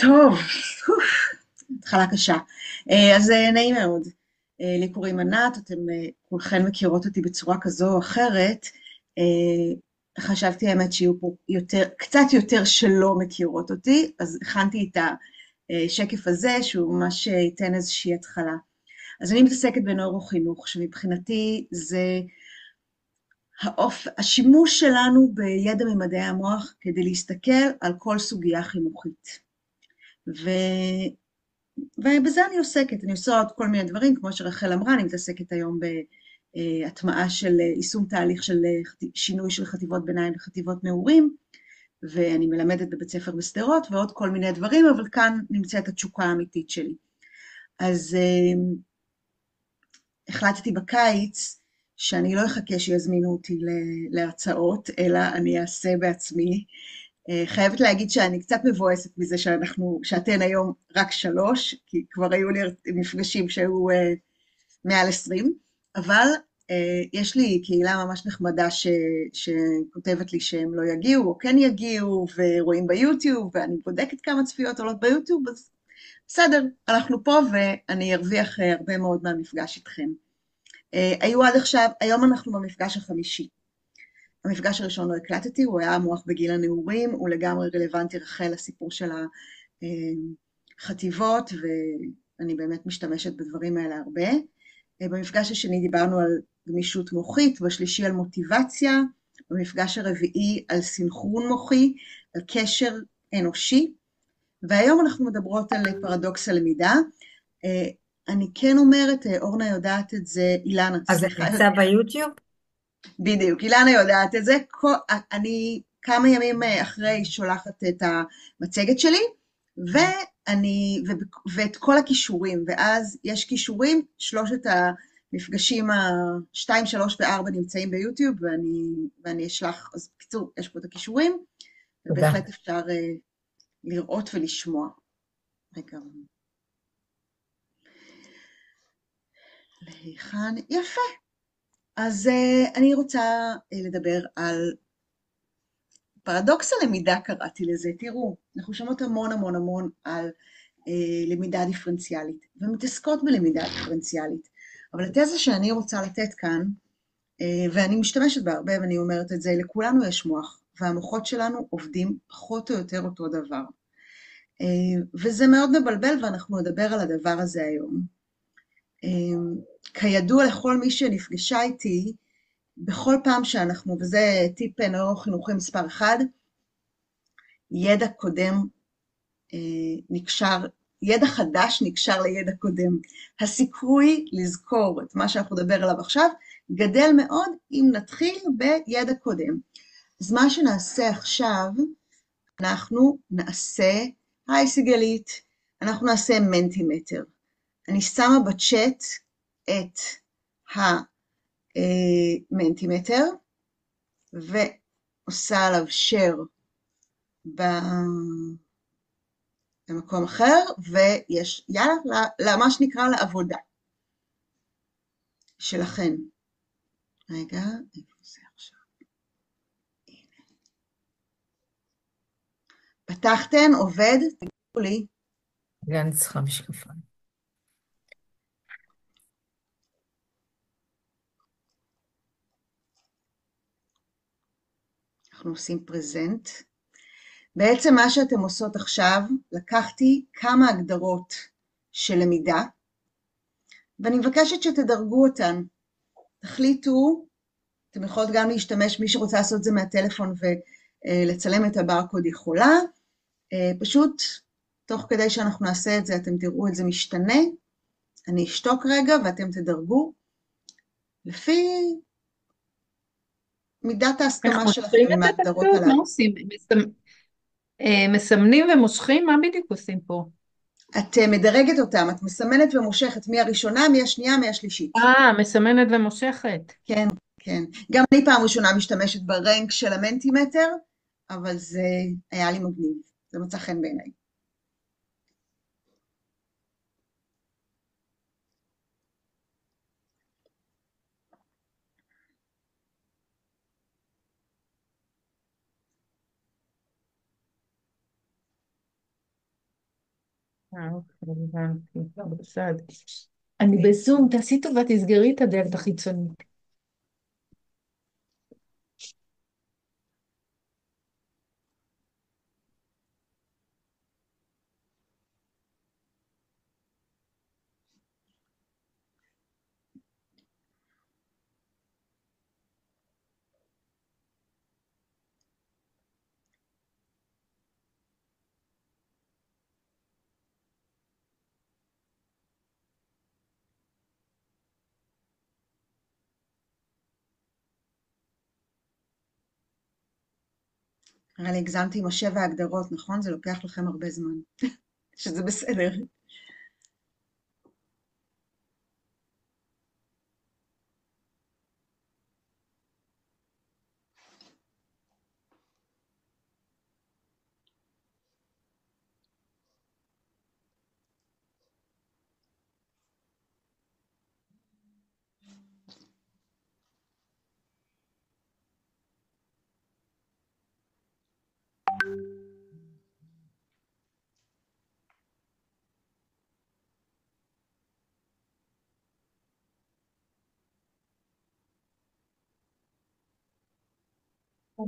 טוב, התחלה קשה. אז נעים מאוד. לי קוראים ענת, אתם כולכן מכירות אותי בצורה כזו או אחרת. חשבתי האמת שיהיו פה קצת יותר שלא מכירות אותי, אז הכנתי את השקף הזה, שהוא ממש ייתן איזושהי התחלה. אז אני מתעסקת בנוירוחינוך, שמבחינתי זה השימוש שלנו בידע ממדעי המוח כדי להסתכל על כל סוגיה חינוכית. ובזה אני עוסקת, אני עושה עוד כל מיני דברים, כמו שרחל אמרה, אני מתעסקת היום בהטמעה של יישום תהליך של שינוי של חטיבות ביניים לחטיבות נעורים, ואני מלמדת בבית ספר בשדרות ועוד כל מיני דברים, אבל כאן נמצאת התשוקה האמיתית שלי. אז החלטתי בקיץ שאני לא אחכה שיזמינו אותי להרצאות, אלא אני אעשה בעצמי. חייבת להגיד שאני קצת מבואסת מזה שאתן היום רק 3, כי כבר היו לי מפגשים שהיו מעל 20, אבל יש לי קהילה ממש נחמדה שכותבת לי שהם לא יגיעו, או כן יגיעו, ורואים ביוטיוב, ואני בודקת כמה צפיות עולות ביוטיוב, אז בסדר, אנחנו פה, ואני ארוויח הרבה מאוד מהמפגש איתכם. היו עד עכשיו, היום אנחנו במפגש החמישי. המפגש הראשון לא הקלטתי, הוא היה המוח בגיל הנעורים, הוא לגמרי רלוונטי רחל לסיפור של החטיבות, ואני באמת משתמשת בדברים האלה הרבה. במפגש השני דיברנו על גמישות מוחית, בשלישי על מוטיבציה, במפגש הרביעי על סינכרון מוחי, על קשר אנושי, והיום אנחנו מדברות על פרדוקס הלמידה. אני כן אומרת, אורנה יודעת את זה, אילנה, אז זה סליחה. נמצא ביוטיוב? בדיוק, אילנה יודעת את זה. אני כמה ימים אחרי שולחת את המצגת שלי, ואת כל הכישורים, ואז יש כישורים, שלושת המפגשים ה-2, 3 ו-4 נמצאים ביוטיוב, ואני אשלח, אז בקיצור, יש פה את הכישורים, תודה. ובהחלט אפשר לראות ולשמוע. רגע. להיכן? יפה. אז אני רוצה לדבר על פרדוקס הלמידה, קראתי לזה. תראו, אנחנו שומעות המון המון המון על למידה דיפרנציאלית, ומתעסקות בלמידה דיפרנציאלית. אבל התזה שאני רוצה לתת כאן, ואני משתמשת בה הרבה ואני אומרת את זה, לכולנו יש מוח, והמוחות שלנו עובדים פחות או יותר אותו דבר. וזה מאוד מבלבל, ואנחנו נדבר על הדבר הזה היום. כידוע לכל מי שנפגשה איתי, בכל פעם שאנחנו, וזה טיפ נוירו-חינוכי מספר 1, ידע קודם נקשר, ידע חדש נקשר לידע קודם. הסיכוי לזכור את מה שאנחנו נדבר עליו עכשיו, גדל מאוד אם נתחיל בידע קודם. אז מה שנעשה עכשיו, אנחנו נעשה, היי סיגלית, אנחנו נעשה מנטימטר. אני שמה בצ'אט את המנטימטר, ועושה עליו share במקום אחר, ויש, יאללה, מה שנקרא לעבודה שלכן. רגע, איפה זה עכשיו? הנה. פתחתן, עובד, תגידו לי. אני צריכה משקפיים. אנחנו עושים פרזנט. בעצם מה שאתם עושות עכשיו, לקחתי כמה הגדרות של למידה, ואני מבקשת שתדרגו אותן. תחליטו, אתם יכולות גם להשתמש, מי שרוצה לעשות את זה מהטלפון ולצלם את הברקוד יכולה, פשוט תוך כדי שאנחנו נעשה את זה, אתם תראו את זה משתנה, אני אשתוק רגע ואתם תדרגו, לפי מידת איך ההסכמה שלכם מושכים עם את זה ההגדרות פשוט? מה הללו. עושים? מסמנים ומושכים? מה בדיוק עושים פה? את מדרגת אותם, את מסמנת ומושכת מי הראשונה, מי השנייה, מי השלישית. מסמנת ומושכת. כן, כן. גם אני פעם ראשונה משתמשת ברנק של המנטימטר, אבל זה היה לי מגניב, זה מצא חן בעיניי. אוקיי, הבנתי. בסדר. אני בזום, תעשי טובה, תסגרי את הדלת החיצונית. נראה לי הגזמתי עם השבע ההגדרות, נכון? זה לוקח לכם הרבה זמן, שזה בסדר.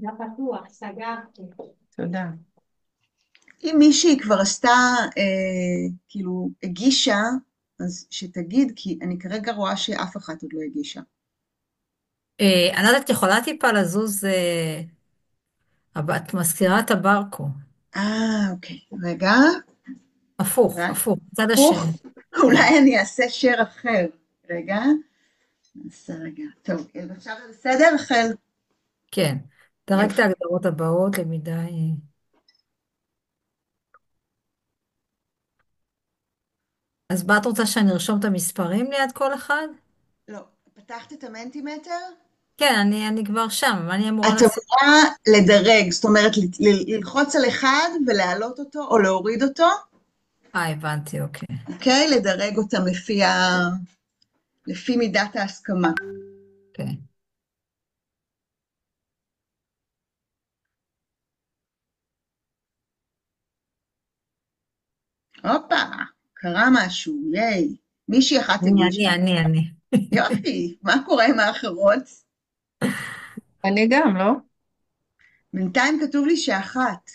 היה פתוח, סגרתי. תודה. אם מישהי כבר עשתה, כאילו, הגישה, אז שתגיד, כי אני כרגע רואה שאף אחת עוד לא הגישה. אני לא יודעת, את יכולה טיפה לזוז, את מזכירה את הברקו. אוקיי, רגע, הפוך, אולי, הפוך, צד הפוך, השני. כן, אולי אני אעשה share אחר. רגע, נעשה רגע. טוב, עכשיו זה בסדר, החל? כן. דרג את יופי. ההגדרות הבאות, למידה. אז מה את רוצה שאני ארשום את המספרים ליד כל אחד? לא, פתחת את המנטימטר? כן, אני כבר שם, מה אני אמורה את לשים? אמורה לדרג, זאת אומרת, ללחוץ על אחד ולהעלות אותו או להוריד אותו, הבנתי, אוקיי. אוקיי? לדרג אותם לפי מידת ההסכמה. אוקיי. הופה, קרה משהו, ייי. מישהי אחת הגישה. אני. יופי, מה קורה עם האחרות? אני גם, לא? בינתיים כתוב לי שאחת.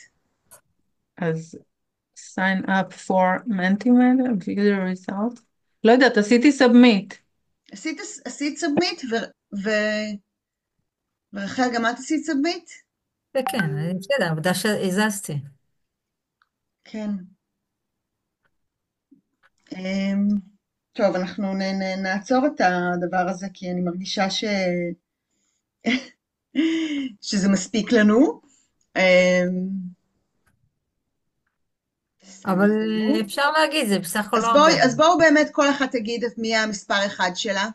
אז sign up for Mentimeter, view the result. לא יודעת, עשיתי submit. עשית סאבמיט, ורחל, גם את עשית סאבמיט? כן, אני בסדר, עבודה שהזזתי. כן. אמ, טוב, אנחנו נעצור את הדבר הזה, כי אני מרגישה שזה מספיק לנו. אמ, בסדר אבל גמור. אפשר להגיד, זה בסך הכל אז לא הרבה. בואו באמת כל אחת תגיד את מי המספר אחד שלה.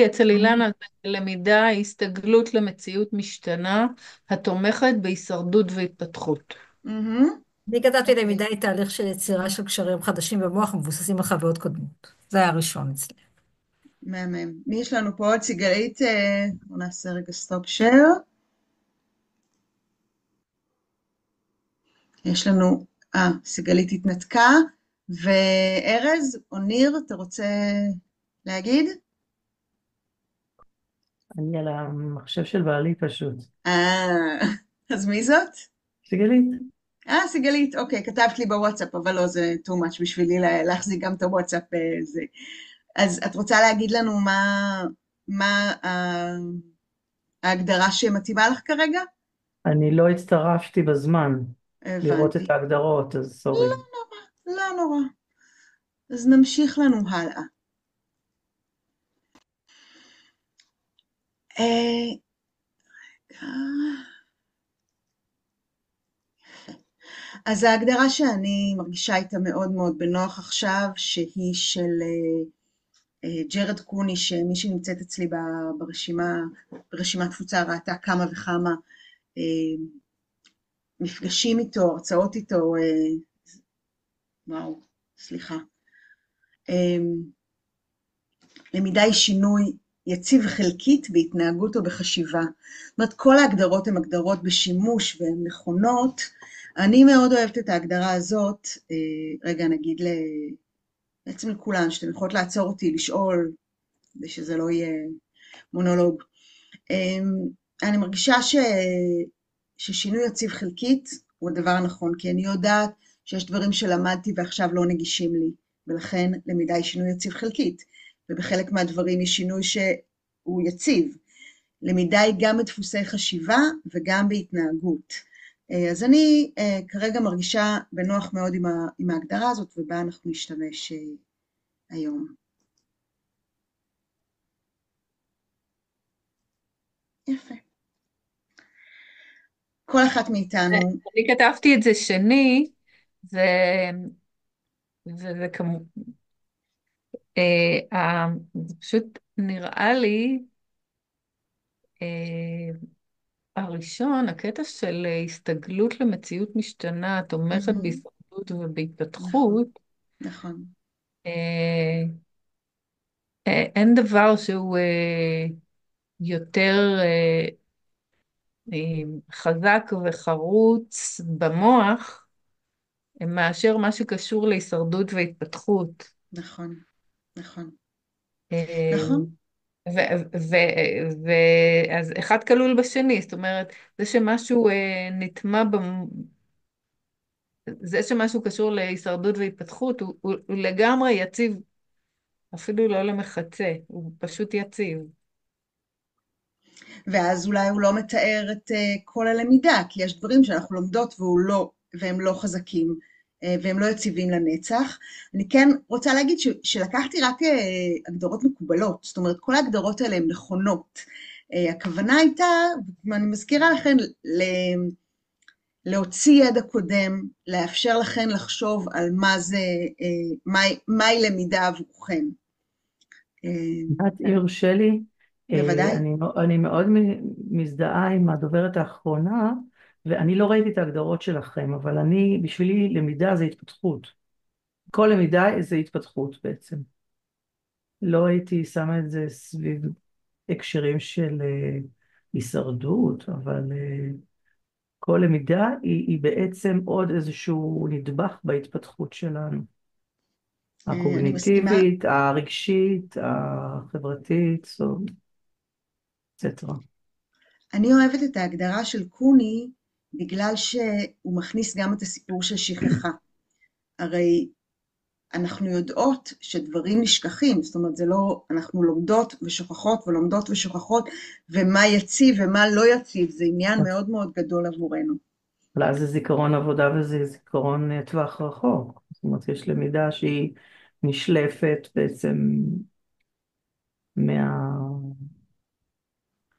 אצל אילנה זה למידה, הסתגלות למציאות משתנה, התומכת בהישרדות והתפתחות. מהמם. אני כתבתי אוקיי, למידה היא תהליך של יצירה של קשרים חדשים במוח המבוססים על חוויות קודמות. זה היה הראשון אצלי. מהמם. מי יש לנו פה עוד? סיגלית, בואו נעשה רגע סטופ שייר. יש לנו, סיגלית התנתקה, וארז או ניר, אתה רוצה להגיד? אני על המחשב של בעלי פשוט. אה, אז מי זאת? סיגלית. סיגלית, אוקיי, כתבת לי בוואטסאפ, אבל לא, זה too much בשבילי להחזיק גם את הוואטסאפ. זה. אז את רוצה להגיד לנו מה ההגדרה שמתאימה לך כרגע? אני לא הצטרפתי בזמן לראות הבנתי. את ההגדרות, אז סורי. לא נורא. אז נמשיך לנו הלאה. אה, אז ההגדרה שאני מרגישה איתה מאוד מאוד בנוח עכשיו, שהיא של ג'רד קוני, שמי שנמצאת אצלי ברשימת תפוצה ראתה כמה וכמה מפגשים איתו, הרצאות איתו, וואו, סליחה. למידה היא שינוי יציב וחלקית בהתנהגות או בחשיבה. זאת אומרת, כל ההגדרות הן הגדרות בשימוש והן נכונות, אני מאוד אוהבת את ההגדרה הזאת, רגע נגיד בעצם לכולן, שאתן יכולות לעצור אותי, לשאול, כדי שזה לא יהיה מונולוג. אני מרגישה ששינוי יציב חלקית הוא הדבר הנכון, כי אני יודעת שיש דברים שלמדתי ועכשיו לא נגישים לי, ולכן למידה היא שינוי יציב חלקית, ובחלק מהדברים היא שינוי שהוא יציב. למידה היא גם בדפוסי חשיבה וגם בהתנהגות. אז אני כרגע מרגישה בנוח מאוד עם ההגדרה הזאת, ובה אנחנו נשתמש היום. יפה. כל אחת מאיתנו. אני כתבתי את זה שני, וזה כמו, זה פשוט נראה לי, הראשון, הקטע של הסתגלות למציאות משתנה, תומכת בהישרדות ובהתפתחות, נכון. אין דבר שהוא יותר חזק וחרוץ במוח, מאשר מה שקשור להישרדות והתפתחות. נכון, נכון. אה, נכון. אז אחד כלול בשני, זאת אומרת, זה שמשהו נטמע, זה שמשהו קשור להישרדות והתפתחות, הוא לגמרי יציב, אפילו לא למחצה, הוא פשוט יציב. ואז אולי הוא לא מתאר את כל הלמידה, כי יש דברים שאנחנו לומדות והם לא חזקים, והם לא יציבים לנצח. אני כן רוצה להגיד שלקחתי רק הגדרות מקובלות, זאת אומרת, כל ההגדרות האלה הן נכונות. הכוונה הייתה, ואני מזכירה לכם, להוציא ידע קודם, לאפשר לכם לחשוב על מהי למידה עבורכם. את יורשה לי, בוודאי. אני מאוד מזדהה עם הדוברת האחרונה, ואני לא ראיתי את ההגדרות שלכם, אבל בשבילי למידה זה התפתחות. כל למידה זה התפתחות בעצם. לא הייתי שמה את זה סביב הקשרים של הישרדות, אבל כל למידה היא בעצם עוד איזשהו נדבך בהתפתחות שלנו. אני מסכימה. הקוגניטיבית, הרגשית, החברתית, etc. אני אוהבת את ההגדרה של קוני, בגלל שהוא מכניס גם את הסיפור של שכחה. הרי אנחנו יודעות שדברים נשכחים, זאת אומרת, זה לא, אנחנו לומדות ושוכחות ולומדות ושוכחות, ומה יציב ומה לא יציב, זה עניין מאוד מאוד גדול עבורנו. אולי זה זיכרון עבודה וזה זיכרון טווח רחוק. זאת אומרת, יש למידה שהיא נשלפת בעצם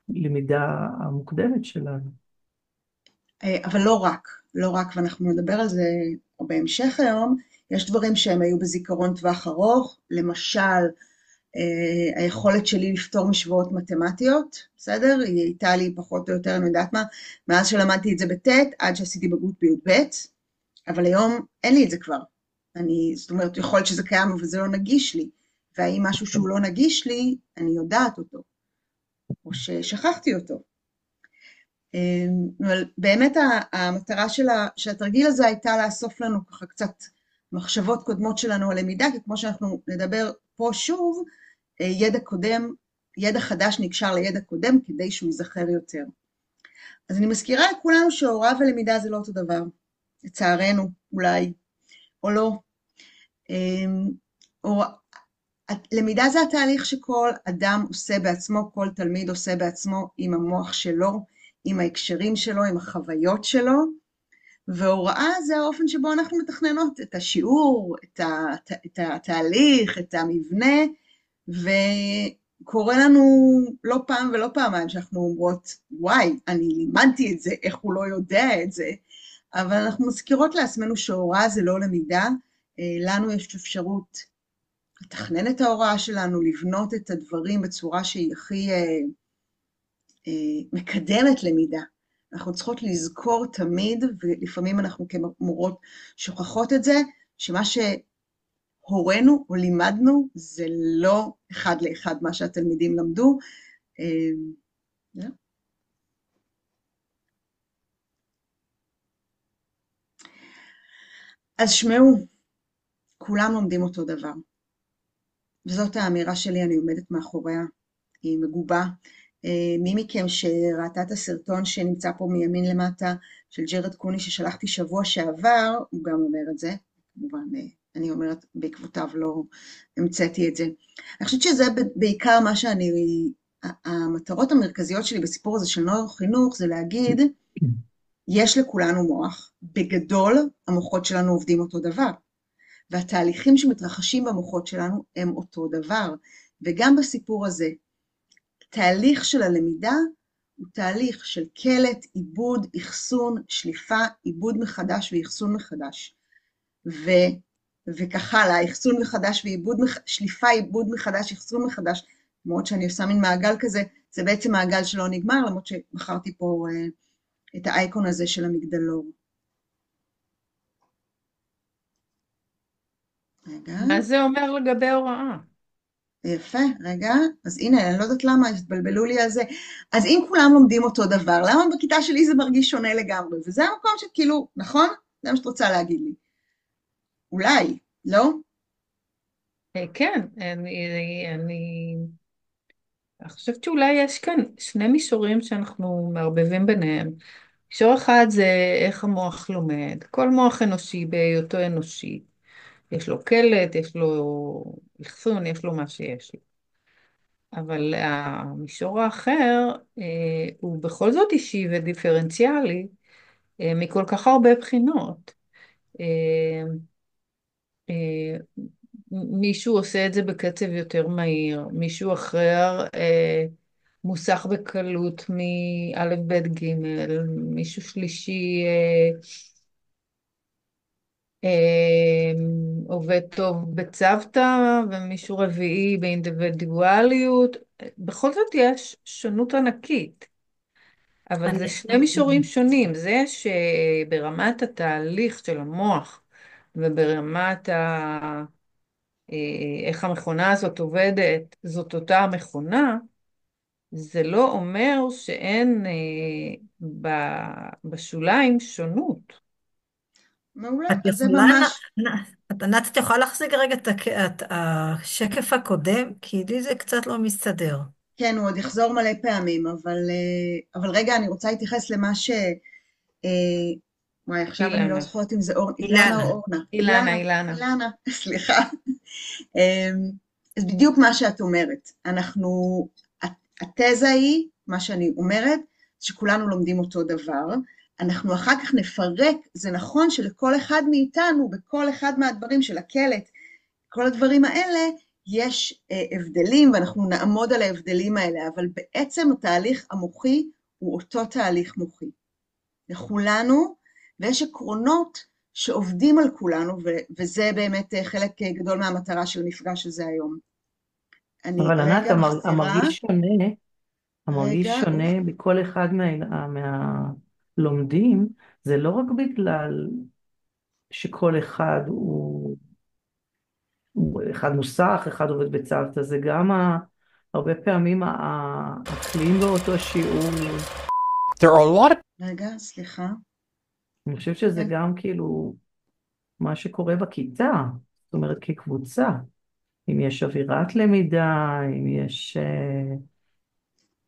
מהלמידה המוקדמת שלנו. אבל לא רק, ואנחנו נדבר על זה בהמשך היום, יש דברים שהם היו בזיכרון טווח ארוך, למשל, היכולת שלי לפתור משוואות מתמטיות, בסדר? היא הייתה לי פחות או יותר, אני יודעת מה, מאז שלמדתי את זה בט' עד שעשיתי בגרות בי"ב, אבל היום אין לי את זה כבר. זאת אומרת, יכול להיות שזה קיים, אבל זה לא נגיש לי. והאם משהו שהוא לא נגיש לי, אני יודעת אותו, או ששכחתי אותו. אבל באמת המטרה של התרגיל הזה הייתה לאסוף לנו ככה קצת מחשבות קודמות שלנו על למידה, כי כמו שאנחנו נדבר פה שוב, ידע חדש נקשר לידע קודם כדי שהוא ייזכר יותר. אז אני מזכירה לכולנו שהוראה ולמידה זה לא אותו דבר, לצערנו אולי, או לא. למידה זה התהליך שכל אדם עושה בעצמו, כל תלמיד עושה בעצמו עם המוח שלו, עם ההקשרים שלו, עם החוויות שלו, והוראה זה האופן שבו אנחנו מתכננות את השיעור, את התהליך, את המבנה, וקורה לנו לא פעם ולא פעמיים שאנחנו אומרות, וואי, אני לימדתי את זה, איך הוא לא יודע את זה, אבל אנחנו מזכירות לעצמנו שהוראה זה לא למידה, לנו יש אפשרות לתכנן את ההוראה שלנו, לבנות את הדברים בצורה שהיא הכי מקדמת למידה. אנחנו צריכות לזכור תמיד, ולפעמים אנחנו כמורות שוכחות את זה, שמה שהורינו או לימדנו, זה לא אחד לאחד מה שהתלמידים למדו. אז שמעו, כולם לומדים אותו דבר. וזאת האמירה שלי, אני עומדת מאחוריה, היא מגובה. מי מכם שראתה את הסרטון שנמצא פה מימין למטה, של ג'רד קוני ששלחתי שבוע שעבר, הוא גם אומר את זה, כמובן, אני אומרת בעקבותיו, לא המצאתי את זה. אני חושבת שזה בעיקר מה שאני, המטרות המרכזיות שלי בסיפור הזה של נוירוחינוך, זה להגיד, יש לכולנו מוח, בגדול המוחות שלנו עובדים אותו דבר, והתהליכים שמתרחשים במוחות שלנו הם אותו דבר, וגם בסיפור הזה, תהליך של הלמידה הוא תהליך של קלט, עיבוד, אחסון, שליפה, עיבוד מחדש ואחסון מחדש. וכך הלאה, אחסון מחדש ועיבוד, שליפה, עיבוד מחדש, אחסון מחדש, למרות שאני עושה מין מעגל כזה, זה בעצם מעגל שלא נגמר, למרות שבחרתי פה את האייקון הזה של המגדלור. רגע. מה זה אומר לגבי הוראה? יפה, רגע, אז הנה, אני לא יודעת למה, התבלבלו לי על זה. אז אם כולם לומדים אותו דבר, למה בכיתה שלי זה מרגיש שונה לגמרי? וזה המקום שכאילו, נכון? זה מה שאת רוצה להגיד לי. אולי, לא? כן, אני חושבת שאולי יש כאן שני מישורים שאנחנו מערבבים ביניהם. מישור אחד זה איך המוח לומד. כל מוח אנושי בהיותו אנושי. יש לו קלט, יש לו אחסון, יש לו מה שיש לו. אבל המישור האחר הוא בכל זאת אישי ודיפרנציאלי מכל כך הרבה בחינות. אה, אה, מישהו עושה את זה בקצב יותר מהיר, מישהו אחר מוסך בקלות מאלף בית גימל, מישהו שלישי עובד טוב בצוותא, ומישהו רביעי באינדיבידואליות. בכל זאת יש שונות ענקית, אבל זה שני מישורים שונים. זה שברמת התהליך של המוח וברמת איך המכונה הזאת עובדת, זאת אותה המכונה, זה לא אומר שאין בשוליים שונות. מעולה, את אז זה יכולה, ממש, ענת, את יכולה להחזיק רגע את השקף הקודם? כי לי זה קצת לא מסתדר. כן, הוא עוד יחזור מלא פעמים, אבל רגע, אני רוצה להתייחס למה וואי, עכשיו אני לא אילנה. זוכרת אם זה אילנה אילנה. או אורנה. אילנה. אילנה, סליחה. אז בדיוק מה שאת אומרת, התזה היא, מה שאני אומרת, שכולנו לומדים אותו דבר, אנחנו אחר כך נפרק, זה נכון שלכל אחד מאיתנו, בכל אחד מהדברים של הקלט, כל הדברים האלה, יש הבדלים, ואנחנו נעמוד על ההבדלים האלה, אבל בעצם התהליך המוחי הוא אותו תהליך מוחי. לכולנו, ויש עקרונות שעובדים על כולנו, וזה באמת חלק גדול מהמטרה של המפגש הזה היום. אני אבל ענת, רגע מחזירה. המרגיש רגע, שונה בכל אחד מהלומדים, זה לא רק בגלל שכל אחד הוא אחד מוסך, אחד עובד בצוותא, זה גם הרבה פעמים הכלים באותו שיעור. There are a lot of רגע, סליחה. אני חושבת שזה כן. גם כאילו מה שקורה בכיתה, זאת אומרת כקבוצה, אם יש אווירת למידה, אם יש,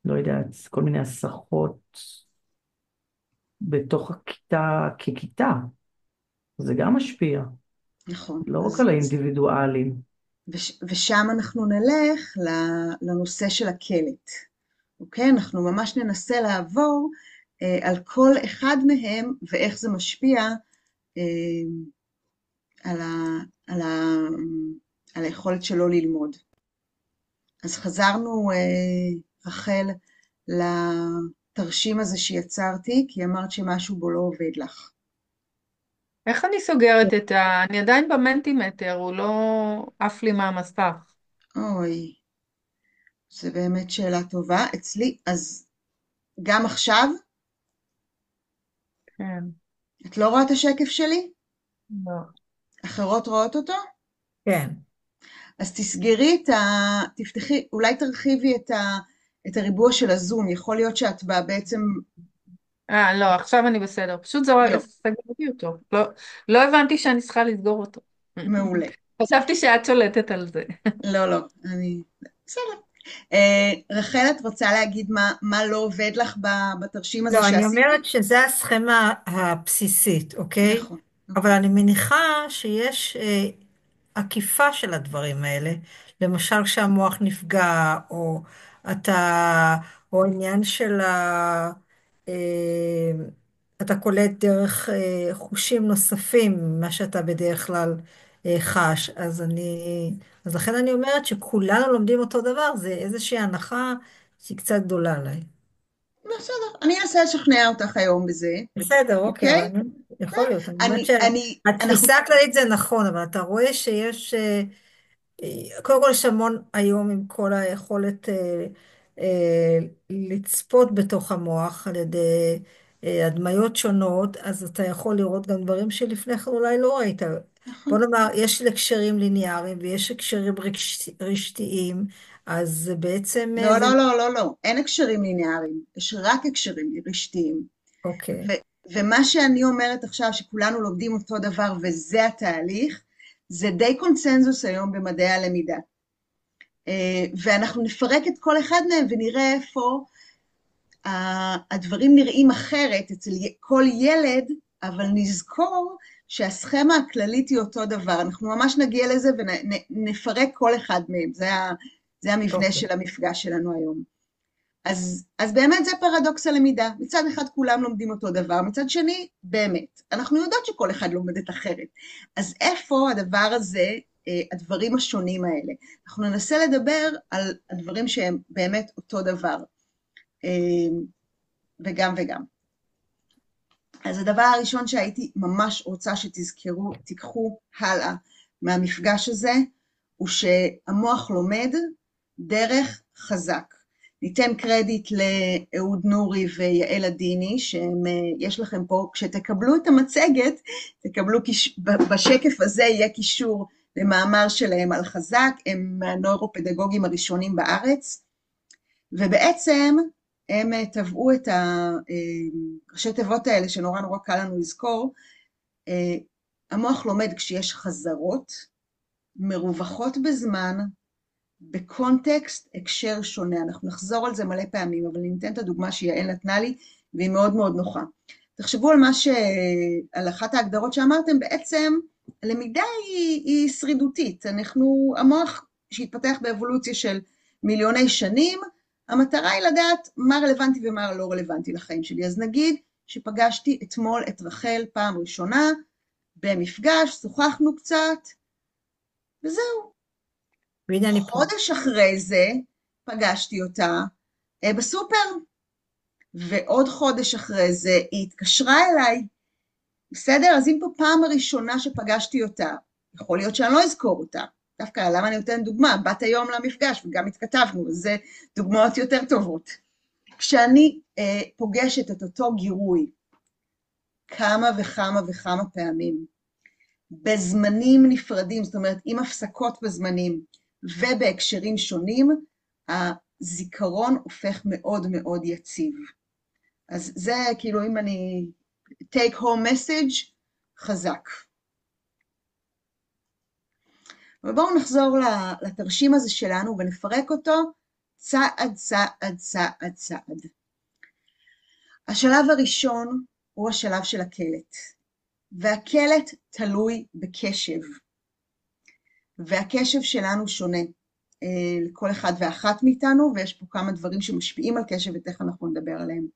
לא יודעת, כל מיני הסחות בתוך הכיתה ככיתה, זה גם משפיע, נכון. לא רק על האינדיבידואלים. ושם אנחנו נלך לנושא של הקלט. אוקיי? אנחנו ממש ננסה לעבור על כל אחד מהם ואיך זה משפיע על היכולת שלו ללמוד. אז חזרנו, רחל, לתרשים הזה שיצרתי, כי אמרת שמשהו בו לא עובד לך. איך אני סוגרת אני עדיין במנטימטר, הוא לא עף לי מהמסך. אוי, זה באמת שאלה טובה. אצלי, אז גם עכשיו, כן, את לא רואה את השקף שלי? לא. אחרות רואות אותו? כן. אז תסגרי תפתחי, אולי תרחיבי את הריבוע של הזום, יכול להיות שאת בעצם לא, עכשיו אני בסדר. פשוט יופי, סגרתי אותו. לא, לא הבנתי שאני צריכה לסגור אותו. מעולה. חשבתי שאת שולטת על זה. לא, לא, אני... בסדר. רחל, את רוצה להגיד מה לא עובד לך בתרשים הזה לא, אני שעשיתי? אומרת שזה הסכמה הבסיסית, אוקיי? נכון, אבל נכון, אני מניחה שיש עקיפה של הדברים האלה. למשל, כשהמוח נפגע, או אתה, או עניין של אה, אתה קולט דרך חושים נוספים ממה שאתה בדרך כלל חש. אז לכן אני אומרת שכולנו לומדים אותו דבר, זה איזושהי הנחה שהיא קצת גדולה עליי. בסדר. אני אנסה לשכנע אותך היום בזה, בסדר, אוקיי, אבל אוקיי? יכול להיות. אני אומרת אנחנו... שהתפיסה הכללית זה נכון, אבל אתה רואה שיש, קודם כל יש המון היום עם כל היכולת לצפות בתוך המוח על ידי הדמיות שונות, אז אתה יכול לראות גם דברים שלפני כן אולי לא ראית. בוא נכון. נאמר, יש הקשרים ליניאריים ויש הקשרים רשתיים, אז זה בעצם לא, זה, לא, לא, לא, לא. אין הקשרים ליניאריים, יש רק הקשרים רשתיים. אוקיי. ו- ומה שאני אומרת עכשיו, שכולנו לומדים אותו דבר וזה התהליך, זה די קונצנזוס היום במדעי הלמידה. ואנחנו נפרק את כל אחד מהם ונראה איפה הדברים נראים אחרת אצל כל ילד, אבל נזכור שהסכמה הכללית היא אותו דבר. אנחנו ממש נגיע לזה ונפרק כל אחד מהם. זה המבנה אוקיי. של המפגש שלנו היום. אז באמת זה פרדוקס הלמידה. מצד אחד כולם לומדים אותו דבר, מצד שני, באמת, אנחנו יודעות שכל אחד לומדת אחרת. אז איפה הדבר הזה, הדברים השונים האלה? אנחנו ננסה לדבר על הדברים שהם באמת אותו דבר, וגם וגם. אז הדבר הראשון שהייתי ממש רוצה שתזכרו, תיקחו הלאה מהמפגש הזה, הוא שהמוח לומד דרך חזק. ניתן קרדיט לאהוד נורי ויעל עדיני, שיש לכם פה, כשתקבלו את המצגת, בשקף הזה יהיה קישור למאמר שלהם על חזק, הם מהנוירופדגוגים הראשונים בארץ, ובעצם הם טבעו את הראשי תיבות האלה, שנורא נורא קל לנו לזכור. המוח לומד כשיש חזרות, מרווחות בזמן, בקונטקסט הקשר שונה. אנחנו נחזור על זה מלא פעמים, אבל אני ניתן את הדוגמה שיעל נתנה לי, והיא מאוד מאוד נוחה. תחשבו על אחת ההגדרות שאמרתם, בעצם הלמידה היא שרידותית. המוח שהתפתח באבולוציה של מיליוני שנים, המטרה היא לדעת מה רלוונטי ומה לא רלוונטי לחיים שלי. אז נגיד שפגשתי אתמול את רחל פעם ראשונה, במפגש, שוחחנו קצת, וזהו. והנה אני פה. חודש אחרי זה פגשתי אותה בסופר, ועוד חודש אחרי זה היא התקשרה אליי, בסדר? אז אם פה פעם הראשונה שפגשתי אותה, יכול להיות שאני לא אזכור אותה, דווקא למה אני נותן דוגמה? בת היום למפגש וגם התכתבנו, אז זה דוגמאות יותר טובות. כשאני פוגשת את אותו גירוי כמה וכמה וכמה פעמים, בזמנים נפרדים, זאת אומרת עם הפסקות בזמנים ובהקשרים שונים, הזיכרון הופך מאוד מאוד יציב. אז זה כאילו אם אני take home message, חזק. ובואו נחזור לתרשים הזה שלנו ונפרק אותו צעד צעד צעד צעד. השלב הראשון הוא השלב של הקלט, והקלט תלוי בקשב, והקשב שלנו שונה לכל אחד ואחת מאיתנו, ויש פה כמה דברים שמשפיעים על קשב ותכף אנחנו נדבר עליהם.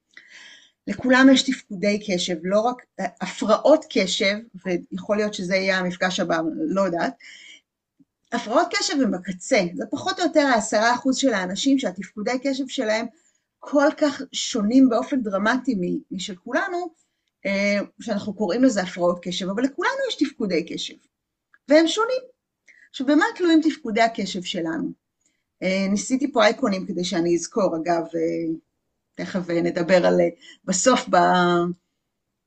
לכולם יש תפקודי קשב, לא רק הפרעות קשב, ויכול להיות שזה יהיה המפגש הבא, לא יודעת, הפרעות קשב הם בקצה, זה פחות או יותר 10% של האנשים שהתפקודי קשב שלהם כל כך שונים באופן דרמטי משל כולנו, שאנחנו קוראים לזה הפרעות קשב, אבל לכולנו יש תפקודי קשב, והם שונים. עכשיו, במה תלויים תפקודי הקשב שלנו? ניסיתי פה אייקונים כדי שאני אזכור, אגב, תכף נדבר על, בסוף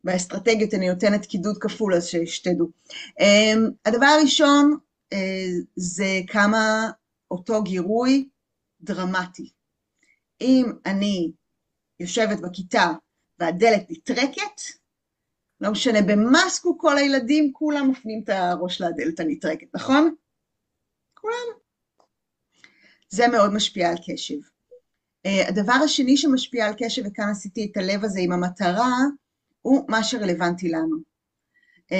באסטרטגיות אני נותנת קידוד כפול, אז שתדעו. הדבר הראשון זה כמה אותו גירוי דרמטי. אם אני יושבת בכיתה והדלת נטרקת, לא משנה במה עסקו כל הילדים, כולם מפנים את הראש לדלת הנטרקת, נכון? כולם. זה מאוד משפיע על קשב. הדבר השני שמשפיע על קשב, וכאן עשיתי את הלב הזה עם המטרה, הוא מה שרלוונטי לנו.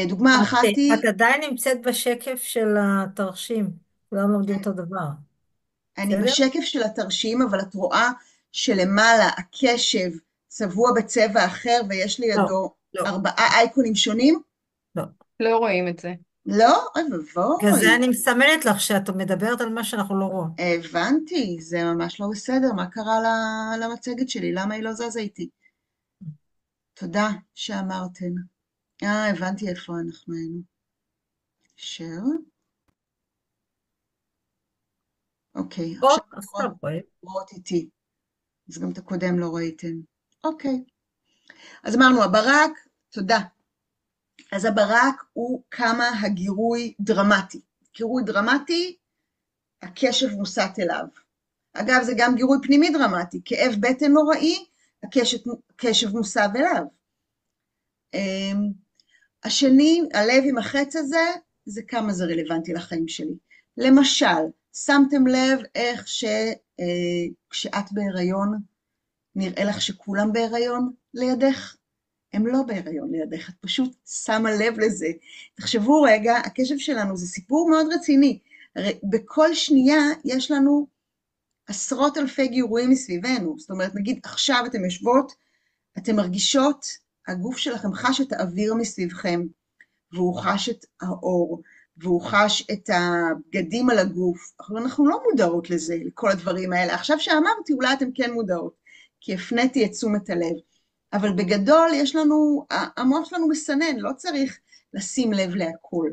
דוגמה אחת היא... את עדיין נמצאת בשקף של התרשים, כולם לומדים אותו דבר. אני בסדר? בשקף של התרשים, אבל את רואה שלמעלה הקשב צבוע בצבע אחר, ויש לידו לא. 4 אייקונים שונים? לא. לא רואים את זה. לא? אוי בגלל זה ובואי. אני מסמנת לך שאת מדברת על מה שאנחנו לא רואים. הבנתי, זה ממש לא בסדר. מה קרה למצגת שלי? למה היא לא זזה איתי? תודה שאמרתן. הבנתי איפה אנחנו היינו. אוקיי, עכשיו אז טוב, רואים. רואות איתי. אז גם את הקודם לא ראיתם. אוקיי. אז אמרנו, הברק, תודה. אז הברק הוא כמה הגירוי דרמטי. גירוי דרמטי, הקשב מוסט אליו. אגב, זה גם גירוי פנימי דרמטי. כאב בטן נוראי, הקשב מוסב אליו. השני, הלב עם החץ הזה, זה כמה זה רלוונטי לחיים שלי. למשל, שמתם לב איך כשאת בהיריון, נראה לך שכולם בהיריון לידך? הם לא בהיריון לידך, את פשוט שמה לב לזה. תחשבו רגע, הקשב שלנו זה סיפור מאוד רציני. הרי בכל שנייה יש לנו עשרות אלפי גירויים מסביבנו. זאת אומרת, נגיד עכשיו אתן יושבות, אתן מרגישות, הגוף שלכם חש את האוויר מסביבכם, והוא חש את האור, והוא חש את הבגדים על הגוף. אבל אנחנו לא מודעות לזה, לכל הדברים האלה. עכשיו שאמרתי, אולי אתם כן מודעות, כי הפניתי את תשומת הלב. אבל בגדול יש לנו, המוח שלנו מסנן, לא צריך לשים לב להכל.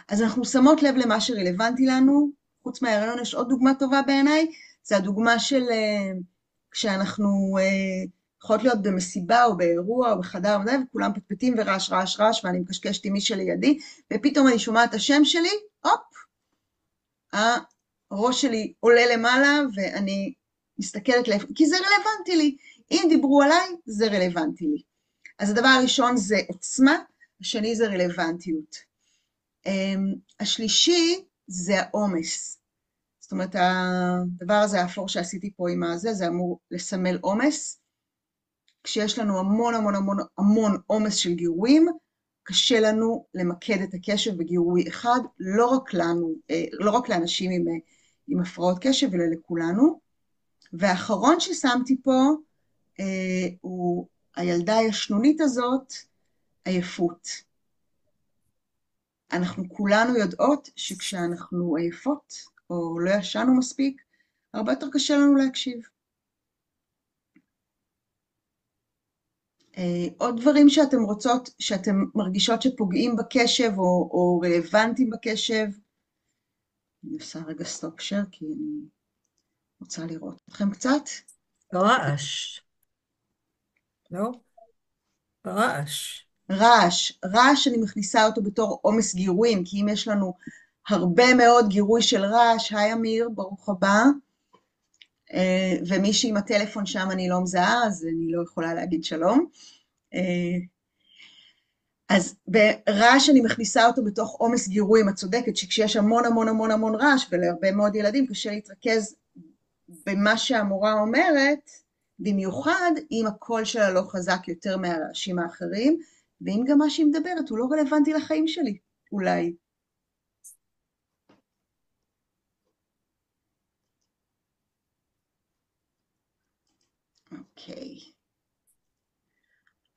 אז אנחנו שמות לב למה שרלוונטי לנו, חוץ מההיריון יש עוד דוגמה טובה בעיניי, זה הדוגמה של כשאנחנו יכולות להיות במסיבה או באירוע או בחדר מדע, וכולם פטפטים ורעש רעש רעש, ואני מקשקשת עם מי שלידי, ופתאום אני שומעת את השם שלי, הופ, הראש שלי עולה למעלה, ואני מסתכלת כי זה רלוונטי לי. אם דיברו עליי, זה רלוונטי לי. אז הדבר הראשון זה עוצמה, השני זה רלוונטיות. השלישי זה העומס. זאת אומרת, הדבר הזה, האפור שעשיתי פה עם הזה, זה אמור לסמל עומס. כשיש לנו המון המון המון המון עומס של גירויים, קשה לנו למקד את הקשב בגירוי אחד, לא רק לנו, לא רק לאנשים עם הפרעות קשב, אלא לכולנו. והאחרון ששמתי פה, הוא הילדה הישנונית הזאת, עייפות. אנחנו כולנו יודעות שכשאנחנו עייפות, או לא ישנו מספיק, הרבה יותר קשה לנו להקשיב. עוד דברים שאתם רוצות, שאתם מרגישות שפוגעים בקשב, או רלוונטיים בקשב, אני עושה רגע סטופ שייר, כי אני רוצה לראות אתכם קצת. רעש. לא? רעש. רעש אני מכניסה אותו בתור עומס גירויים, כי אם יש לנו הרבה מאוד גירוי של רעש, היי אמיר, ברוך הבא, ומישהי עם הטלפון שם אני לא מזהה, אז אני לא יכולה להגיד שלום. אז ברעש אני מכניסה אותו בתוך עומס גירויים, את צודקת שכשיש המון המון המון המון רעש, ולהרבה מאוד ילדים קשה להתרכז במה שהמורה אומרת, במיוחד אם הקול שלה לא חזק יותר מהרעשים האחרים, ואם גם מה שהיא מדברת הוא לא רלוונטי לחיים שלי, אולי. אוקיי.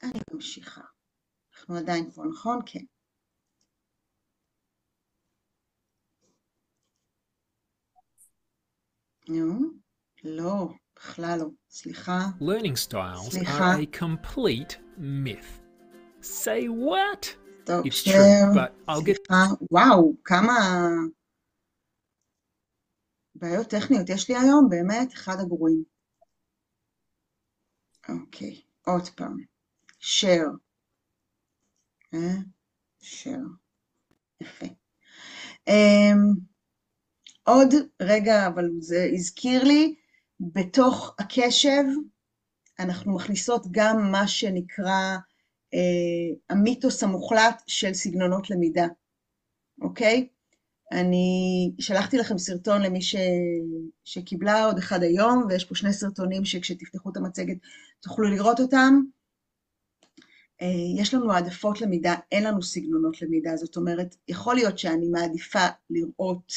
אני ממשיכה. אנחנו עדיין פה, נכון? כן. נו, לא, בכלל לא. סליחה. Learning styles סליחה. are a complete myth. Say what? טוב, It's true, but I'll get... סליחה. וואו, כמה בעיות טכניות יש לי היום, באמת, אחד הגרועים. אוקיי, עוד פעם. share. share. יפה. עוד רגע, אבל זה הזכיר לי, בתוך הקשב, אנחנו מכניסות גם מה שנקרא המיתוס המוחלט של סגנונות למידה, אוקיי? אני שלחתי לכם סרטון למי שקיבלה עוד אחד היום, ויש פה 2 סרטונים שכשתפתחו את המצגת תוכלו לראות אותם. יש לנו העדפות למידה, אין לנו סגנונות למידה, זאת אומרת, יכול להיות שאני מעדיפה לראות,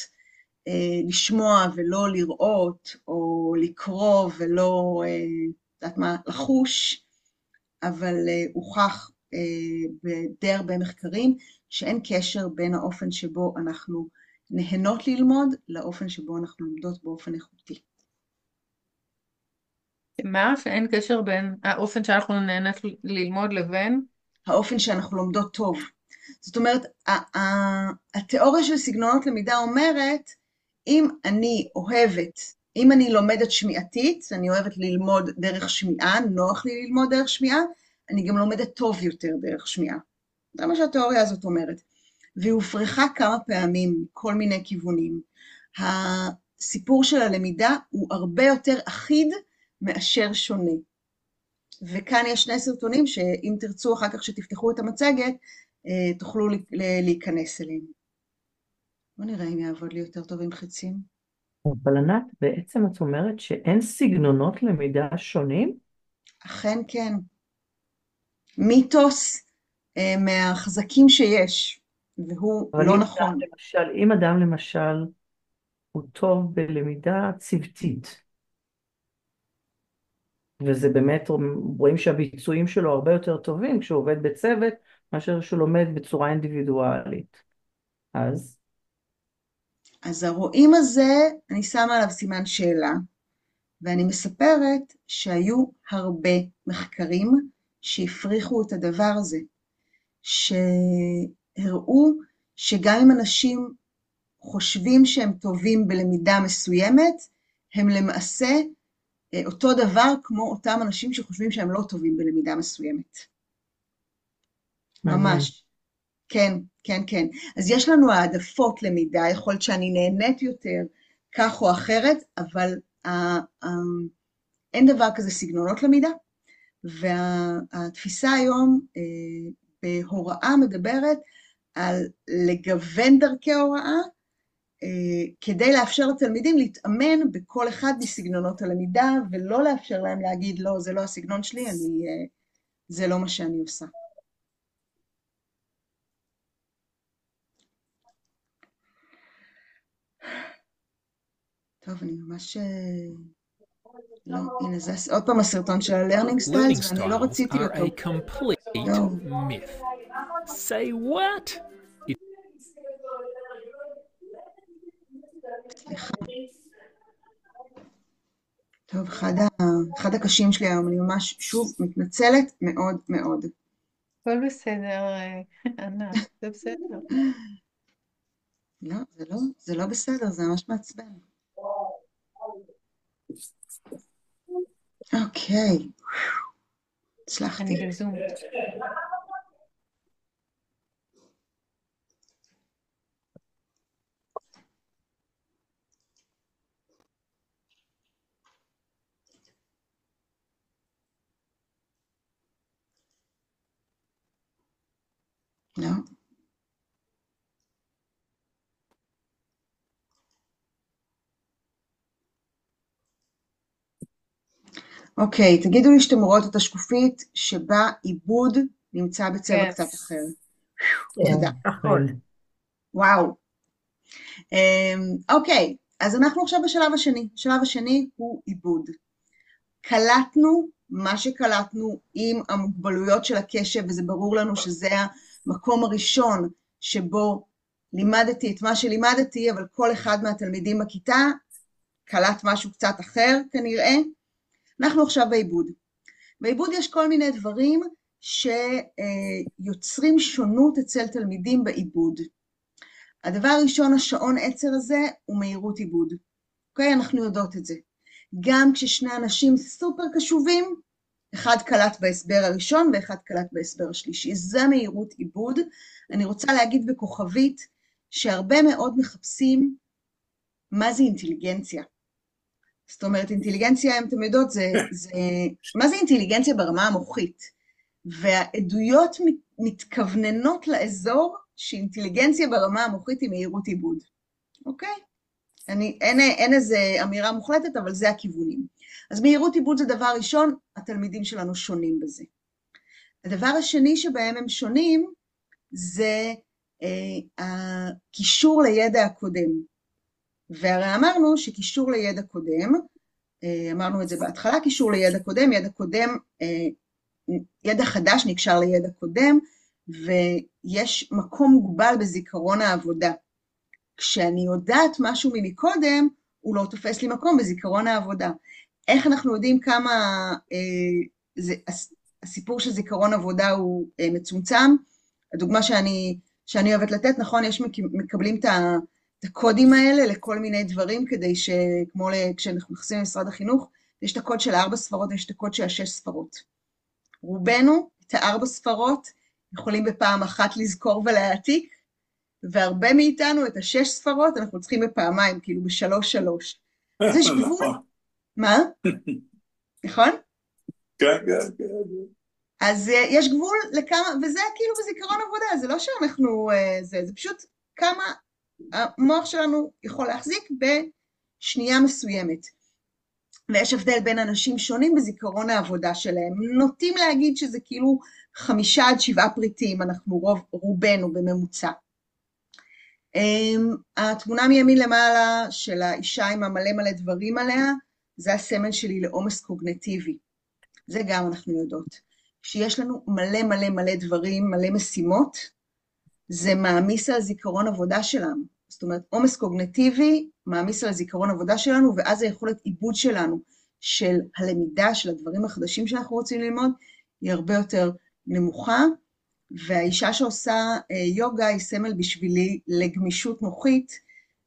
לשמוע ולא לראות, או לקרוא ולא, יודעת מה, לחוש, אבל הוכח בדי הרבה מחקרים שאין קשר בין האופן שבו אנחנו נהנות ללמוד, לאופן שבו אנחנו לומדות באופן איכותי. מה? שאין קשר בין האופן שאנחנו נהנות ללמוד לבין? האופן שאנחנו לומדות טוב. זאת אומרת, התיאוריה של סגנונות למידה אומרת, אם אני לומדת שמיעתית, אני אוהבת ללמוד דרך שמיעה, נוח לי ללמוד דרך שמיעה, אני גם לומדת טוב יותר דרך שמיעה. זה מה שהתיאוריה הזאת אומרת. והיא הופרחה כמה פעמים, כל מיני כיוונים. הסיפור של הלמידה הוא הרבה יותר אחיד מאשר שונה. וכאן יש 2 סרטונים שאם תרצו אחר כך שתפתחו את המצגת, תוכלו להיכנס אליהם. בוא נראה אם יעבוד לי יותר טוב עם חצים. אבל ענת, בעצם את אומרת שאין סגנונות למידה שונים? אכן כן. מיתוס מהחזקים שיש, והוא לא נכון. אם אדם למשל הוא טוב בלמידה צוותית, וזה באמת, רואים שהביצועים שלו הרבה יותר טובים כשהוא עובד בצוות, מאשר שהוא לומד בצורה אינדיבידואלית. אז הרואים הזה, אני שמה עליו סימן שאלה, ואני מספרת שהיו הרבה מחקרים שהפריכו את הדבר הזה, שהראו שגם אם אנשים חושבים שהם טובים בלמידה מסוימת, הם למעשה אותו דבר כמו אותם אנשים שחושבים שהם לא טובים בלמידה מסוימת. ממש. כן, כן, כן. אז יש לנו העדפות למידה, יכול להיות שאני נהנית יותר כך או אחרת, אבל אין דבר כזה סגנונות למידה, והתפיסה היום בהוראה מדברת על לגוון דרכי הוראה, כדי לאפשר לתלמידים להתאמן בכל אחד מסגנונות הלמידה, ולא לאפשר להם להגיד, לא, זה לא הסגנון שלי, זה לא מה שאני עושה. טוב, אני ממש... לא, הנה, זה עוד פעם הסרטון של ה-Learning Styles, ואני לא רציתי אותו. Learning styles are a complete myth. Say what? סליחה. טוב, אחד הקשים שלי היום, אני ממש שוב מתנצלת מאוד מאוד. הכל בסדר, ענת, זה בסדר. לא, זה לא בסדר, זה ממש מעצבן. אוקיי, הצלחתי. אני בזום. לא. אוקיי, תגידו לי שאתם רואות את השקופית שבה עיבוד נמצא בצבע קצת אחר. תודה. וואו. אוקיי, אז אנחנו עכשיו בשלב השני. השלב השני הוא עיבוד. קלטנו מה שקלטנו עם המוגבלויות של הקשב, וזה ברור לנו שזה המקום הראשון שבו לימדתי את מה שלימדתי, אבל כל אחד מהתלמידים בכיתה קלט משהו קצת אחר כנראה. אנחנו עכשיו בעיבוד. בעיבוד יש כל מיני דברים שיוצרים שונות אצל תלמידים בעיבוד. הדבר הראשון, השעון עצר הזה, הוא מהירות עיבוד. אוקיי? אנחנו יודעות את זה. גם כששני אנשים סופר קשובים, אחד קלט בהסבר הראשון ואחד קלט בהסבר השלישי. זה מהירות עיבוד. אני רוצה להגיד בכוכבית שהרבה מאוד מחפשים מה זה אינטליגנציה. זאת אומרת, אינטליגנציה, אם אתם יודעות, מה זה אינטליגנציה ברמה המוחית? והעדויות מתכווננות לאזור שאינטליגנציה ברמה המוחית היא מהירות עיבוד, אוקיי? אין איזו אמירה מוחלטת, אבל זה הכיוונים. אז מהירות עיבוד זה דבר ראשון, התלמידים שלנו שונים בזה. הדבר השני שבהם הם שונים, זה הקישור לידע הקודם. והרי אמרנו שקישור לידע קודם, אמרנו את זה בהתחלה, קישור לידע קודם, ידע חדש נקשר לידע קודם, ויש מקום מוגבל בזיכרון העבודה. כשאני יודעת משהו ממקודם, הוא לא תופס לי מקום בזיכרון העבודה. איך אנחנו יודעים כמה הסיפור של זיכרון עבודה הוא מצומצם? הדוגמה שאני אוהבת לתת, נכון, יש מקבלים את הקודים האלה לכל מיני דברים, כדי שכמו כשאנחנו נכנסים למשרד החינוך, יש את הקוד של 4 ספרות, יש את הקוד של 6 ספרות. רובנו, את 4 ספרות, יכולים בפעם אחת לזכור ולהעתיק, והרבה מאיתנו את 6 ספרות, אנחנו צריכים בפעמיים, כאילו ב3-3. אז יש גבול. מה? נכון? כן, כן, כן. אז יש גבול לכמה, וזה כאילו בזיכרון עבודה, זה לא שאנחנו, זה פשוט כמה המוח שלנו יכול להחזיק בשנייה מסוימת. ויש הבדל בין אנשים שונים בזיכרון העבודה שלהם. נוטים להגיד שזה כאילו 5-7 פריטים, אנחנו רובנו בממוצע. התמונה מימין למעלה של האישה עם המלא מלא דברים עליה, זה הסמל שלי לעומס קוגניטיבי. זה גם אנחנו יודעות. כשיש לנו מלא מלא מלא דברים, מלא משימות, זה מעמיס על זיכרון עבודה שלנו. זאת אומרת, עומס קוגניטיבי מעמיס על זיכרון עבודה שלנו, ואז היכולת עיבוד שלנו של הלמידה, של הדברים החדשים שאנחנו רוצים ללמוד, היא הרבה יותר נמוכה, והאישה שעושה יוגה היא סמל בשבילי לגמישות מוחית,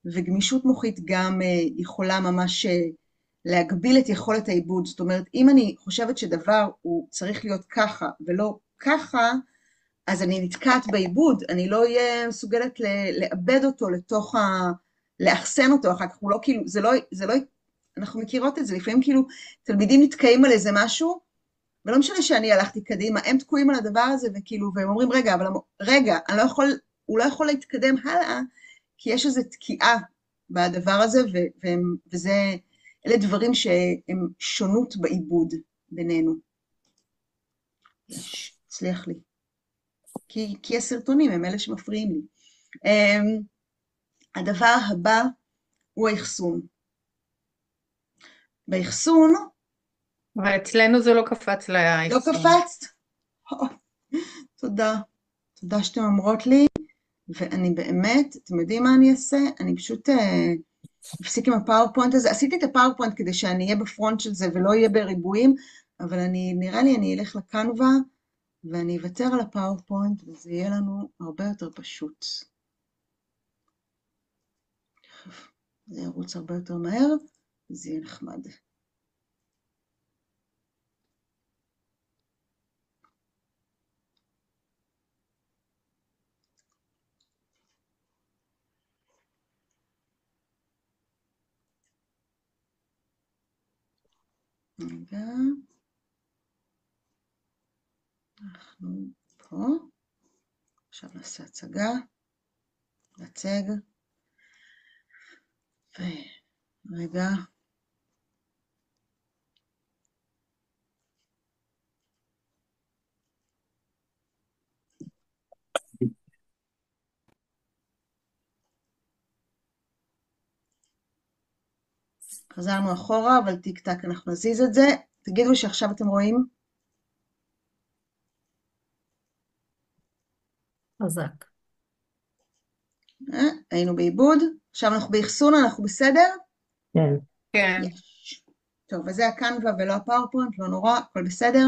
וגמישות מוחית גם יכולה ממש להגביל את יכולת העיבוד. זאת אומרת, אם אני חושבת שדבר הוא צריך להיות ככה ולא ככה, אז אני נתקעת בעיבוד, אני לא אהיה מסוגלת לאבד אותו לתוך לאחסן אותו אחר כך, הוא לא כאילו, זה לא, אנחנו מכירות את זה, לפעמים כאילו תלמידים נתקעים על איזה משהו, ולא משנה שאני הלכתי קדימה, הם תקועים על הדבר הזה, וכאילו, והם אומרים, רגע, הוא לא יכול להתקדם הלאה, כי יש איזו תקיעה בדבר הזה, אלה דברים שהם שונות בעיבוד בינינו. הצליח לי. כי הסרטונים הם אלה שמפריעים לי. הדבר הבא הוא האחסון. באחסון, ואצלנו זה לא קפץ לאחסון. לא קפצת? תודה. תודה שאתם אומרות לי, ואני באמת, אתם יודעים מה אני אעשה? אני פשוט אפסיק עם הפאורפוינט הזה. עשיתי את הפאורפוינט כדי שאני אהיה בפרונט של זה ולא אהיה בריבועים, אבל נראה לי אני אלך לקנווה, ואני אוותר על הפאורפוינט, וזה יהיה לנו הרבה יותר פשוט. זה ירוץ הרבה יותר מהר, וזה יהיה נחמד. רגע. אנחנו פה. עכשיו נעשה הצגה. נצג. רגע. חזרנו אחורה, אבל טיק טק אנחנו נזיז את זה. תגידו שעכשיו אתם רואים. חזק. היינו בעיבוד. עכשיו אנחנו באחסון, אנחנו בסדר? כן. כן. יש. טוב, אז זה הקנווה ולא הפאורפוינט, לא נורא, הכל בסדר.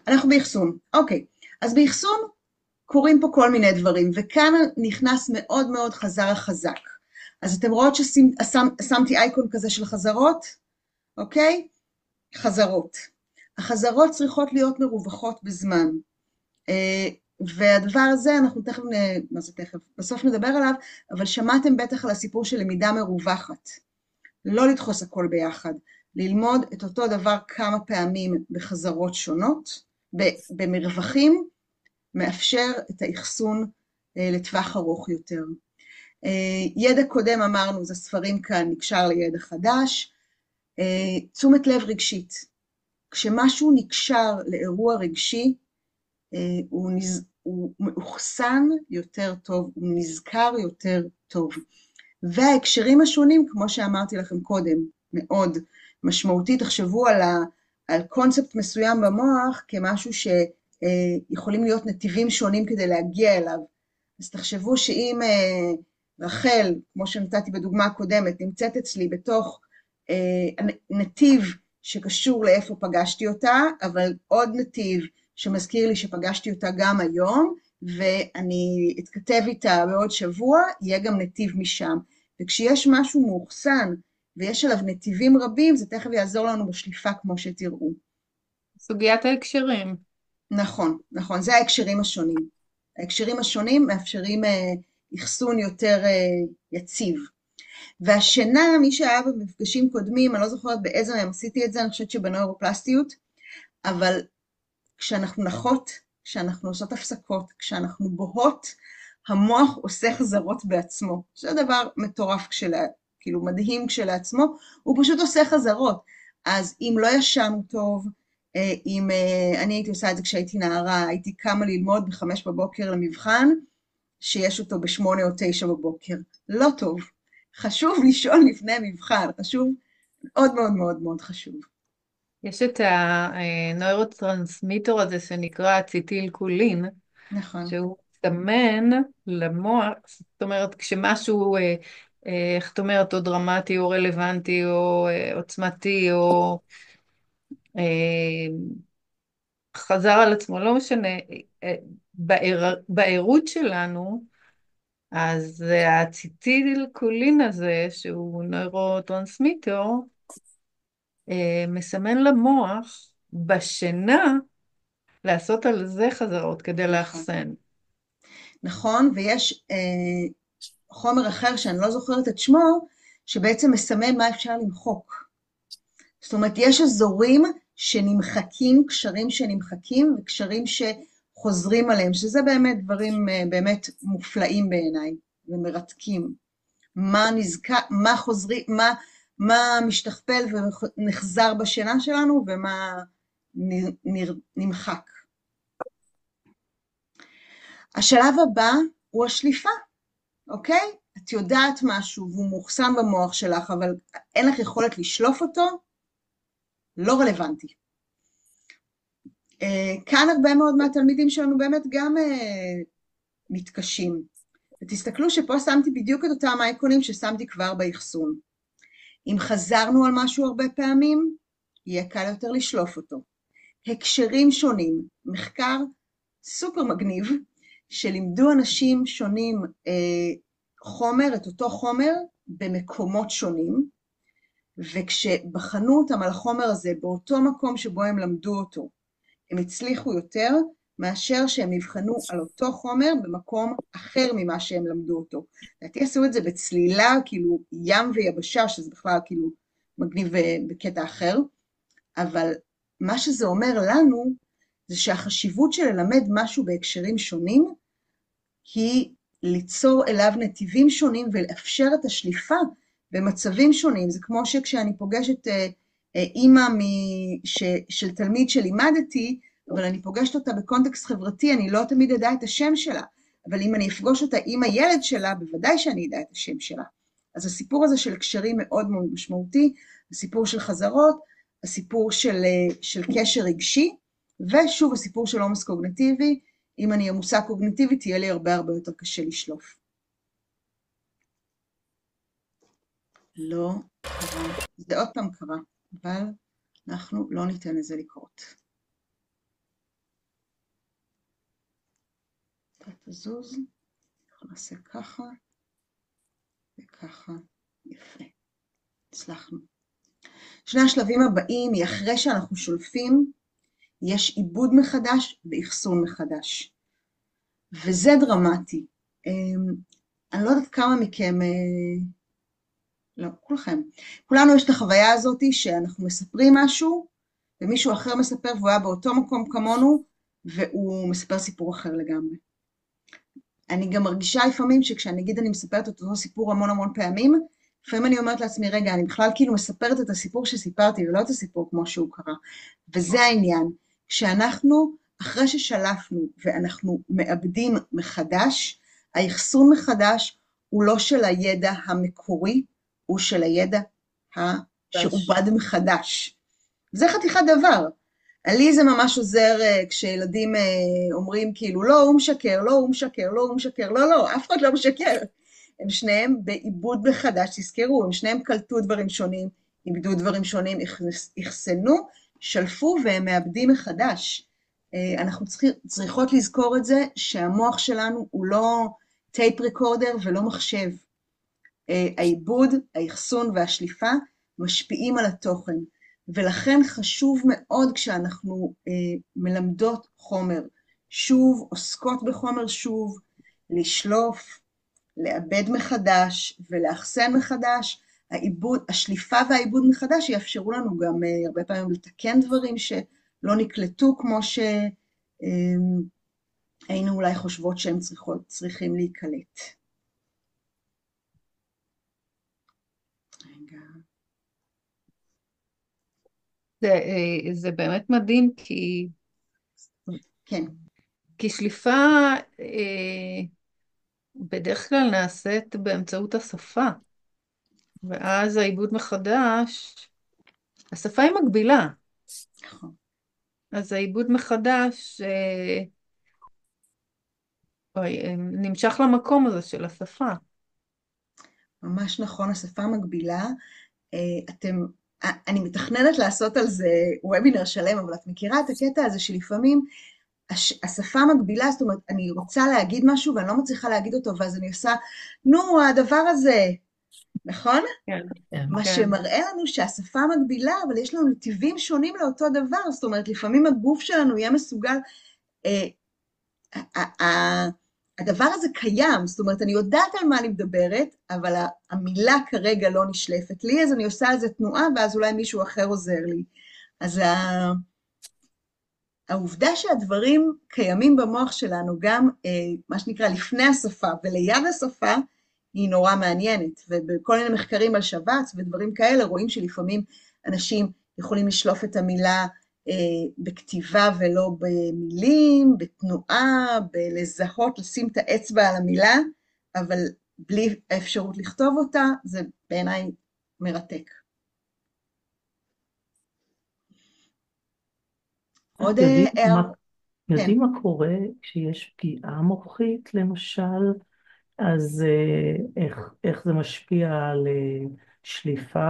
אנחנו באחסון. אוקיי, אז באחסון קורים פה כל מיני דברים, וכאן נכנס מאוד מאוד חזר החזק. אז אתם רואות ששמתי אייקון כזה של חזרות, אוקיי? חזרות. החזרות צריכות להיות מרווחות בזמן, והדבר הזה, אנחנו תכף, מה זה תכף? בסוף נדבר עליו, אבל שמעתם בטח על הסיפור של למידה מרווחת. לא לדחוס הכל ביחד, ללמוד את אותו דבר כמה פעמים בחזרות שונות, במרווחים, מאפשר את האחסון לטווח ארוך יותר. ידע קודם אמרנו, זה ספרים כאן, נקשר לידע חדש. תשומת לב רגשית. כשמשהו נקשר לאירוע רגשי, הוא מאוחסן יותר טוב, הוא נזכר יותר טוב. וההקשרים השונים, כמו שאמרתי לכם קודם, מאוד משמעותי, תחשבו על קונספט מסוים במוח כמשהו שיכולים להיות נתיבים שונים כדי להגיע אליו. אז תחשבו שאם רחל, כמו שנתתי בדוגמה הקודמת, נמצאת אצלי בתוך נתיב שקשור לאיפה פגשתי אותה, אבל עוד נתיב שמזכיר לי שפגשתי אותה גם היום, ואני אתכתב איתה בעוד שבוע, יהיה גם נתיב משם. וכשיש משהו מאוחסן, ויש עליו נתיבים רבים, זה תכף יעזור לנו בשליפה כמו שתראו. סוגיית ההקשרים. נכון, נכון, זה ההקשרים השונים. ההקשרים השונים מאפשרים אחסון יותר יציב. והשינה, מי שהיה במפגשים קודמים, אני לא זוכרת באיזה מהם עשיתי את זה, אני חושבת שבנוירופלסטיות, אבל כשאנחנו נחות, כשאנחנו עושות הפסקות, כשאנחנו בוהות, המוח עושה חזרות בעצמו. זה דבר מטורף כאילו מדהים כשלעצמו, הוא פשוט עושה חזרות. אז אם לא ישנו טוב, אם אני הייתי עושה את זה כשהייתי נערה, הייתי קמה ללמוד ב5 בבוקר למבחן, שיש אותו ב8 או 9 בבוקר. לא טוב. חשוב לישון לפני מבחן, חשוב, מאוד מאוד מאוד מאוד חשוב. יש את הנוירוטרנסמיטר הזה שנקרא אציטילקולין, נכון. שהוא מסמן למוח, זאת אומרת, כשמשהו, איך את אומרת, או דרמטי, או רלוונטי, או עוצמתי, או חזר על עצמו, לא משנה, בעירות שלנו, אז האציטילקולין הזה, שהוא נוירוטרנסמיטר, מסמן למוח בשינה לעשות על זה חזרות כדי לאחסן. נכון, ויש חומר אחר שאני לא זוכרת את שמו, שבעצם מסמן מה אפשר למחוק. זאת אומרת, יש אזורים שנמחקים, קשרים שנמחקים, וקשרים שחוזרים עליהם, שזה באמת דברים באמת מופלאים בעיניי, ומרתקים. מה נזכר, מה חוזרים, מה משתכפל ונחזר בשינה שלנו, ומה נמחק. השלב הבא הוא השליפה, אוקיי? את יודעת משהו והוא מאוחסן במוח שלך, אבל אין לך יכולת לשלוף אותו, לא רלוונטי. כאן הרבה מאוד מהתלמידים שלנו באמת גם מתקשים. ותסתכלו שפה שמתי בדיוק את אותם אייקונים ששמתי כבר באחסון. אם חזרנו על משהו הרבה פעמים, יהיה קל יותר לשלוף אותו. הקשרים שונים, מחקר סופר מגניב, שלימדו אנשים שונים חומר, את אותו חומר, במקומות שונים, וכשבחנו אותם על החומר הזה, באותו מקום שבו הם למדו אותו, הם הצליחו יותר, מאשר שהם נבחנו על אותו חומר במקום אחר ממה שהם למדו אותו. לדעתי עשו את זה בצלילה, כאילו ים ויבשה, שזה בכלל כאילו מגניב בקטע אחר, אבל מה שזה אומר לנו, זה שהחשיבות של ללמד משהו בהקשרים שונים, היא ליצור אליו נתיבים שונים ולאפשר את השליפה במצבים שונים. זה כמו שכשאני פוגשת אימא של תלמיד שלימדתי, אבל אני פוגשת אותה בקונטקסט חברתי, אני לא תמיד אדע את השם שלה, אבל אם אני אפגוש אותה עם הילד שלה, בוודאי שאני אדע את השם שלה. אז הסיפור הזה של קשרים מאוד מאוד משמעותי, הסיפור של חזרות, הסיפור של קשר רגשי, ושוב הסיפור של עומס קוגניטיבי, אם אני עמוסה קוגניטיבית, תהיה לי הרבה הרבה יותר קשה לשלוף. לא קרה, זה עוד פעם קרה, אבל אנחנו לא ניתן לזה לקרות. תזוז, אנחנו נעשה ככה, וככה, יפה. הצלחנו. שני השלבים הבאים היא אחרי שאנחנו שולפים, יש עיבוד מחדש ואחסון מחדש. וזה דרמטי. אני לא יודעת כמה מכם, לא, כולכם. כולנו יש את החוויה הזאת שאנחנו מספרים משהו, ומישהו אחר מספר והוא היה באותו מקום כמונו, והוא מספר סיפור אחר לגמרי. אני גם מרגישה לפעמים שכשאני אגיד אני מספרת את אותו סיפור המון המון פעמים, לפעמים אני אומרת לעצמי, רגע, אני בכלל כאילו מספרת את הסיפור שסיפרתי, ולא את הסיפור כמו שהוא קרה. וזה העניין, כשאנחנו, אחרי ששלפנו ואנחנו מאבדים מחדש, האחסון מחדש הוא לא של הידע המקורי, הוא של הידע שעובד מחדש. זה חתיכת דבר. לי זה ממש עוזר כשילדים אומרים כאילו, לא, הוא משקר, לא, הוא משקר, לא, הוא משקר, לא, לא, אף אחד לא משקר. הם שניהם בעיבוד מחדש, תזכרו, הם שניהם קלטו דברים שונים, איבדו דברים שונים, יחסנו, שלפו והם מאבדים מחדש. אנחנו צריכות לזכור את זה שהמוח שלנו הוא לא טייפ ריקורדר ולא מחשב. העיבוד, האחסון והשליפה משפיעים על התוכן, ולכן חשוב מאוד כשאנחנו מלמדות חומר שוב, עוסקות בחומר שוב, לשלוף, לאבד מחדש ולאחסן מחדש. השליפה והעיבוד מחדש יאפשרו לנו גם הרבה פעמים לתקן דברים שלא נקלטו כמו שהיינו אולי חושבות שהם צריכים להיקלט. זה באמת מדהים, כן. כי שליפה בדרך כלל נעשית באמצעות השפה, ואז העיבוד מחדש, השפה היא מגבילה, נכון. אז העיבוד מחדש נמשך למקום הזה של השפה. ממש נכון, השפה מגבילה. אני מתכננת לעשות על זה וובינר שלם, אבל את מכירה את הקטע הזה שלפעמים השפה מגבילה, זאת אומרת, אני רוצה להגיד משהו ואני לא מצליחה להגיד אותו, ואז אני עושה, נו, הדבר הזה, נכון? כן. מה שמראה לנו שהשפה מגבילה, אבל יש לנו נתיבים שונים לאותו דבר, זאת אומרת, לפעמים הגוף שלנו יהיה מסוגל, הדבר הזה קיים, זאת אומרת, אני יודעת על מה אני מדברת, אבל המילה כרגע לא נשלפת לי, אז אני עושה על זה תנועה, ואז אולי מישהו אחר עוזר לי. אז העובדה שהדברים קיימים במוח שלנו, גם מה שנקרא לפני השפה וליד השפה, היא נורא מעניינת, ובכל מיני מחקרים על שבץ ודברים כאלה, רואים שלפעמים אנשים יכולים לשלוף את המילה בכתיבה ולא במילים, בתנועה, בלזהות, לשים את האצבע על המילה, אבל בלי האפשרות לכתוב אותה, זה בעיניי מרתק. עוד יודעים מה קורה כשיש פגיעה מוחית, למשל, אז איך זה משפיע על שליפה?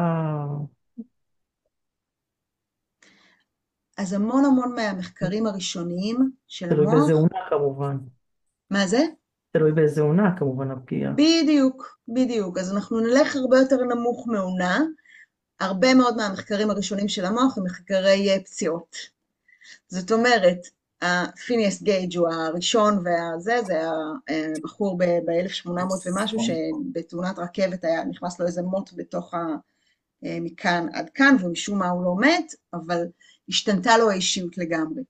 אז המון המון מהמחקרים הראשוניים של המוח... תלוי באיזה עונה כמובן. מה זה? תלוי באיזה עונה כמובן הפגיעה. בדיוק, בדיוק. אז אנחנו נלך הרבה יותר נמוך מעונה. הרבה מאוד מהמחקרים הראשונים של המוח הם מחקרי פציעות. זאת אומרת, פיניאס גייג' הוא הראשון והזה, זה הבחור ב-1800 ומשהו, שבתאונת רכבת היה נכנס לו איזה מוט בתוך מכאן עד כאן, ומשום מה הוא לא מת, אבל השתנתה לו האישיות לגמרי.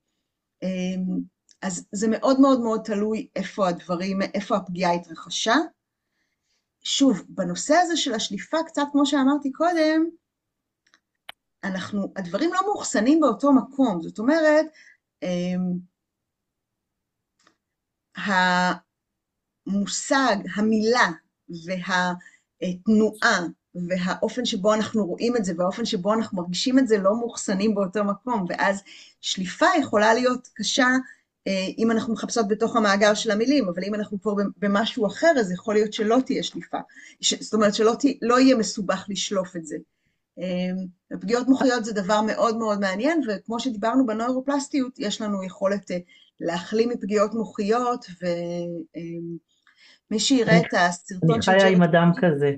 אז זה מאוד מאוד מאוד תלוי איפה הדברים, איפה הפגיעה התרחשה. שוב, בנושא הזה של השליפה, קצת כמו שאמרתי קודם, הדברים לא מאוחסנים באותו מקום, זאת אומרת, המושג, המילה והתנועה והאופן שבו אנחנו רואים את זה והאופן שבו אנחנו מרגישים את זה לא מאוחסנים באותו מקום, ואז שליפה יכולה להיות קשה אם אנחנו מחפשות בתוך המאגר של המילים, אבל אם אנחנו כבר במשהו אחר, אז יכול להיות שלא תהיה שליפה, זאת אומרת שלא יהיה מסובך לשלוף את זה. פגיעות מוחיות זה דבר מאוד מאוד מעניין, וכמו שדיברנו בנוירופלסטיות, יש לנו יכולת להחלים מפגיעות מוחיות, ומי שיראה את הסרטון של ג'רד... אני חיה עם אדם כזה.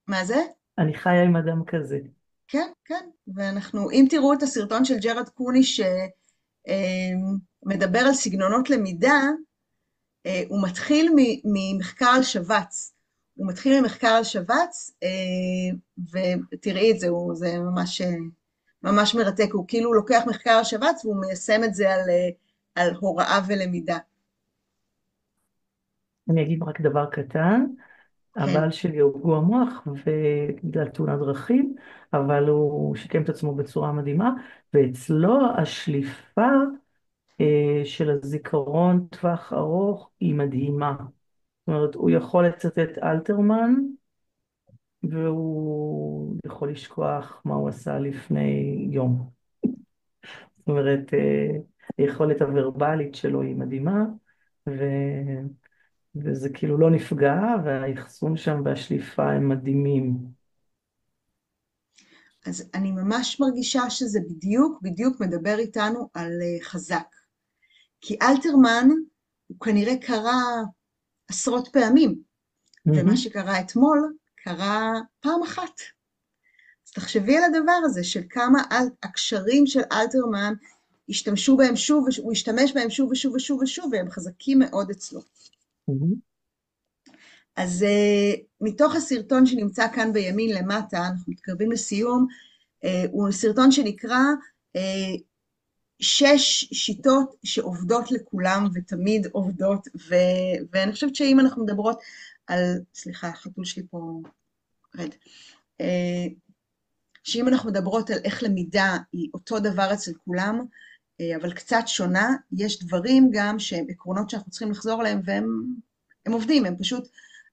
מה זה? אני חיה עם אדם כזה. כן, כן, ואנחנו, אם תראו את הסרטון של ג'רד קוני, שמדבר על סגנונות למידה, הוא מתחיל ממחקר על שבץ. הוא מתחיל ממחקר על שבץ, ותראי את זה, זה ממש מרתק. הוא כאילו לוקח מחקר על שבץ, והוא מיישם את זה על הוראה ולמידה. אני אגיד רק דבר קטן, כן. הבעל שלי הוא פגוע מוח ובגלל תאונת דרכים, אבל הוא שיקם את עצמו בצורה מדהימה, ואצלו השליפה של הזיכרון טווח ארוך היא מדהימה. זאת אומרת, הוא יכול לצטט אלתרמן, והוא יכול לשכוח מה הוא עשה לפני יום. זאת אומרת, היכולת הוורבלית שלו היא מדהימה, ו... וזה כאילו לא נפגע, והאחסון שם והשליפה הם מדהימים. אז אני ממש מרגישה שזה בדיוק מדבר איתנו על חזק. כי אלתרמן הוא כנראה קרה עשרות פעמים, ומה שקרה אתמול קרה פעם אחת. אז תחשבי על הדבר הזה של כמה הקשרים של אלתרמן השתמשו בהם שוב, הוא השתמש בהם שוב ושוב ושוב ושוב, והם חזקים מאוד אצלו. אז מתוך הסרטון שנמצא כאן בימין למטה, אנחנו מתקרבים לסיום, הוא סרטון שנקרא 6 שיטות שעובדות לכולם ותמיד עובדות, ואני חושבת שאם אנחנו מדברות על, סליחה, החתול שלי פה רד, שאם אנחנו מדברות על איך למידה היא אותו דבר אצל כולם, אבל קצת שונה, יש דברים גם שהם עקרונות שאנחנו צריכים לחזור עליהם, והם עובדים, הם פשוט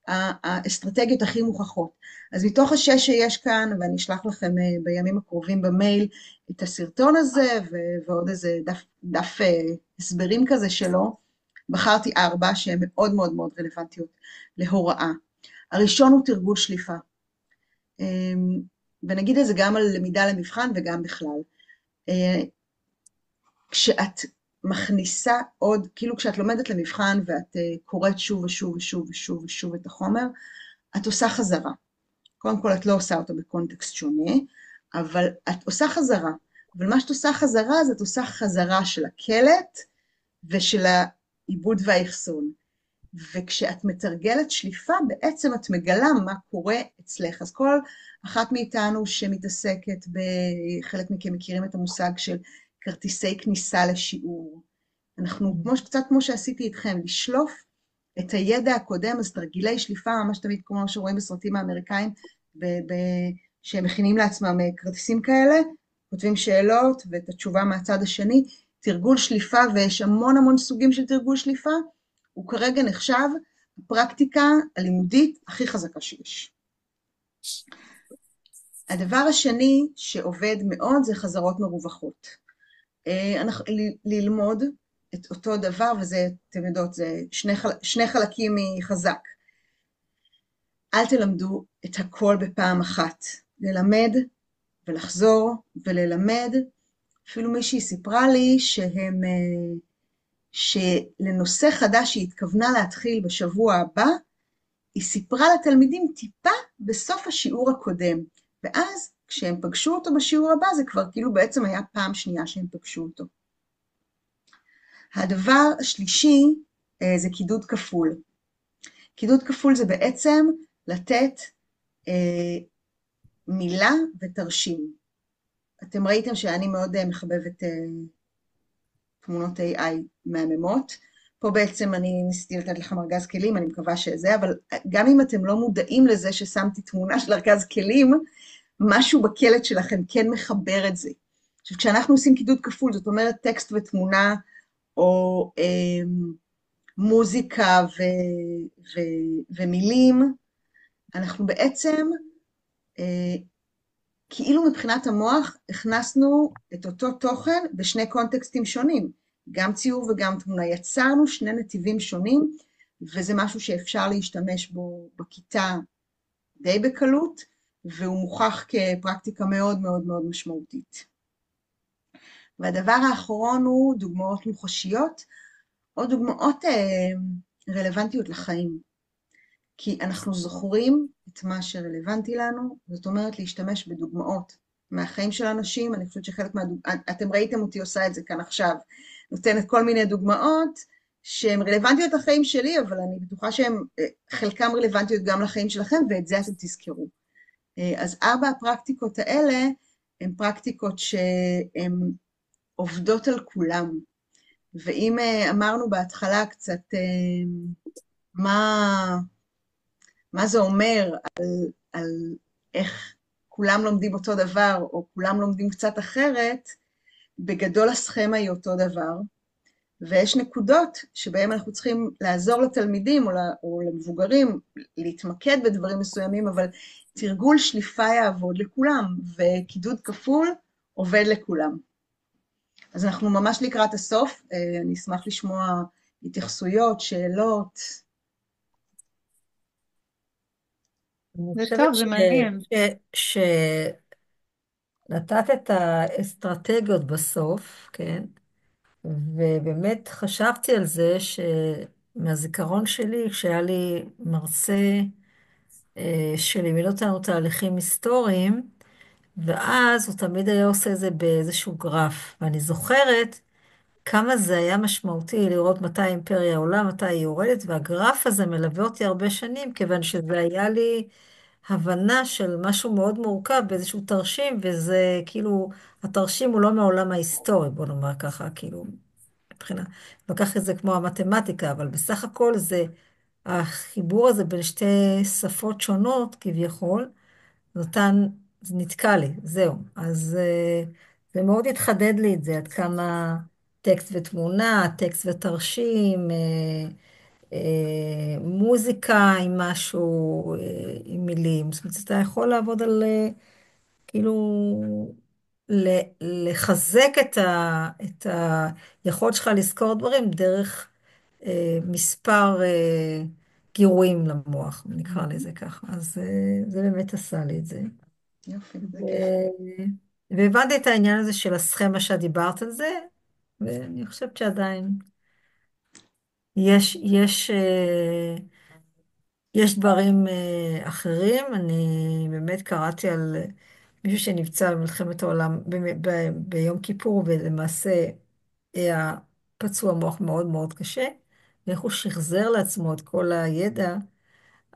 האסטרטגיות הכי מוכחות. אז מתוך 6 שיש כאן, ואני אשלח לכם בימים הקרובים במייל את הסרטון הזה, ועוד איזה דף הסברים כזה שלו, בחרתי 4 שהן מאוד מאוד מאוד רלוונטיות להוראה. הראשון הוא תרגול שליפה. ונגיד את זה גם על למידה למבחן וגם בכלל. כשאת מכניסה עוד, כאילו כשאת לומדת למבחן ואת קוראת שוב ושוב ושוב ושוב ושוב את החומר, את עושה חזרה. קודם כל את לא עושה אותו בקונטקסט שונה, אבל את עושה חזרה. אבל מה שאת עושה חזרה, אז את עושה חזרה של הקלט ושל העיבוד והאחסון. וכשאת מתרגלת שליפה, בעצם את מגלה מה קורה אצלך. אז כל אחת מאיתנו שמתעסקת בחלק מכם מכירים את המושג של כרטיסי כניסה לשיעור. אנחנו קצת כמו שעשיתי איתכם, לשלוף את הידע הקודם, אז תרגילי שליפה, ממש תמיד כמו שרואים בסרטים האמריקאים, שהם מכינים לעצמם כרטיסים כאלה, כותבים שאלות ואת התשובה מהצד השני, תרגול שליפה, ויש המון סוגים של תרגול שליפה, הוא כרגע נחשב הפרקטיקה הלימודית הכי חזקה שיש. הדבר השני שעובד מאוד זה חזרות מרווחות. ללמוד את אותו דבר, וזה, אתם יודעות, זה שני חלקים מחזק. אל תלמדו את הכל בפעם אחת. ללמד ולחזור וללמד. אפילו מישהי סיפרה לי שלנושא חדש שהיא התכוונה להתחיל בשבוע הבא, היא סיפרה לתלמידים טיפה בסוף השיעור הקודם, ואז כשהם פגשו אותו בשיעור הבא, זה כבר כאילו בעצם היה פעם שנייה שהם פגשו אותו. הדבר השלישי זה קידוד כפול. קידוד כפול זה בעצם לתת מילה ותרשים. אתם ראיתם שאני מאוד מחבבת תמונות AI מהממות. פה בעצם אני ניסיתי לתת לכם ארגז כלים, אני מקווה שזה, אבל גם אם אתם לא מודעים לזה ששמתי תמונה של ארגז כלים, משהו בקלט שלכם כן מחבר את זה. עכשיו, כשאנחנו עושים קידוד כפול, זאת אומרת טקסט ותמונה, או מוזיקה ומילים, אנחנו בעצם, כאילו מבחינת המוח, הכנסנו את אותו תוכן בשני קונטקסטים שונים, גם ציור וגם תמונה. יצרנו 2 נתיבים שונים, וזה משהו שאפשר להשתמש בו בכיתה די בקלות, והוא מוכח כפרקטיקה מאוד מאוד מאוד משמעותית. והדבר האחרון הוא דוגמאות מוחשיות, או דוגמאות רלוונטיות לחיים. כי אנחנו זוכרים את מה שרלוונטי לנו, זאת אומרת להשתמש בדוגמאות מהחיים של אנשים. אני חושבת שחלק אתם ראיתם אותי עושה את זה כאן עכשיו, נותנת כל מיני דוגמאות שהן רלוונטיות לחיים שלי, אבל אני בטוחה שהן, חלקם רלוונטיות גם לחיים שלכם, ואת זה אתם תזכרו. אז 4 הפרקטיקות האלה הן פרקטיקות שהן עובדות על כולם. ואם אמרנו בהתחלה קצת מה זה אומר על איך כולם לומדים אותו דבר, או כולם לומדים קצת אחרת, בגדול הסכמה היא אותו דבר, ויש נקודות שבהן אנחנו צריכים לעזור לתלמידים או למבוגרים להתמקד בדברים מסוימים, אבל תרגול שליפה יעבוד לכולם, וקידוד כפול עובד לכולם. אז אנחנו ממש לקראת הסוף, אני אשמח לשמוע התייחסויות, שאלות. זה טוב, זה מעניין. שנתת את האסטרטגיות בסוף, כן? ובאמת חשבתי על זה שמהזיכרון שלי, כשהיה לי מרצה שלימד אותנו תהליכים היסטוריים, ואז הוא תמיד היה עושה את זה באיזשהו גרף. ואני זוכרת כמה זה היה משמעותי לראות מתי האימפריה עולה, מתי היא יורדת, והגרף הזה מלווה אותי הרבה שנים, כיוון שזה היה לי הבנה של משהו מאוד מורכב באיזשהו תרשים, וזה כאילו, התרשים הוא לא מהעולם ההיסטורי, בוא נאמר ככה, כאילו, מבחינה, לקח את זה כמו המתמטיקה, אבל בסך הכל זה, החיבור הזה בין שתי שפות שונות, כביכול, נתן, זה נתקע לי, זהו. אז זה מאוד התחדד לי את זה, עד כמה טקסט ותמונה, טקסט ותרשים, מוזיקה עם משהו, עם מילים. זאת אומרת, אתה יכול לעבוד על, כאילו, לחזק את היכולת שלך לזכור דברים דרך מספר גירויים למוח, נקרא לזה ככה. אז זה באמת עשה לי את זה. יופי, זה ו- כיף. והבנתי את העניין הזה של הסכמה שאת דיברת על זה, ואני חושבת שעדיין יש דברים אחרים. אני באמת קראתי על מישהו שנפצע במלחמת העולם ביום כיפור, ולמעשה היה פצוע מוח מאוד מאוד קשה, ואיך הוא שחזר לעצמו את כל הידע.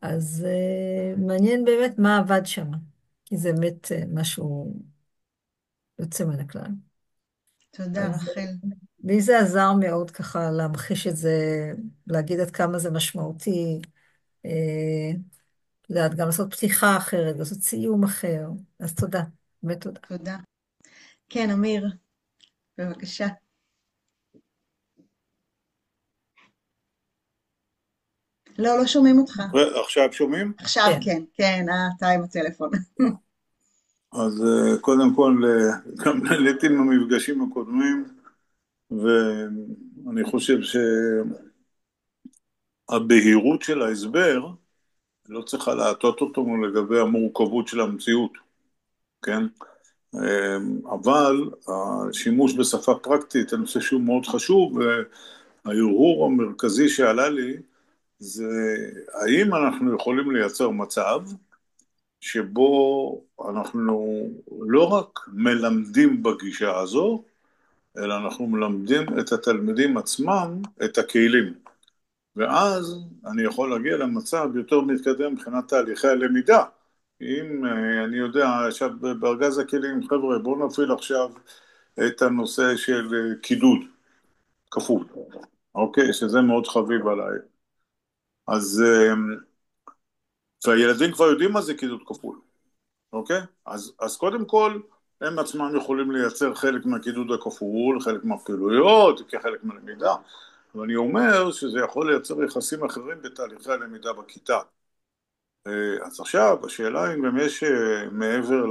אז מעניין באמת מה עבד שם, כי זה באמת משהו יוצא מן הכלל. תודה, אז רחל. לי זה עזר מאוד ככה להמחיש את זה, להגיד עד כמה זה משמעותי, אה, את יודעת, גם לעשות פתיחה אחרת, לעשות סיום אחר. אז תודה, באמת תודה. תודה. כן, אמיר, בבקשה. לא, לא שומעים אותך. עכשיו שומעים? עכשיו כן. כן, כן, אתה עם הטלפון. אז קודם כל, גם נהניתי מהמפגשים הקודמים, ואני חושב שהבהירות של ההסבר לא צריכה להטות אותנו לגבי המורכבות של המציאות, כן? אבל השימוש בשפה פרקטית, אני חושב שהוא מאוד חשוב, וההרהור המרכזי שעלה לי זה האם אנחנו יכולים לייצר מצב שבו אנחנו לא רק מלמדים בגישה הזו, אלא אנחנו מלמדים את התלמידים עצמם את הכלים. ואז אני יכול להגיע למצב יותר מתקדם מבחינת תהליכי הלמידה. אם אני יודע, עכשיו בארגז הכלים, חבר'ה, בואו נפעיל עכשיו את הנושא של קידוד כפול, אוקיי? שזה מאוד חביב עליי. אז, והילדים כבר יודעים מה זה קידוד כפול. אוקיי? אז קודם כל, הם עצמם יכולים לייצר חלק מהקידוד הכפול, חלק מהפעילויות, כחלק מהלמידה, ואני אומר שזה יכול לייצר יחסים אחרים בתהליכי הלמידה בכיתה. אז עכשיו, השאלה אם יש מעבר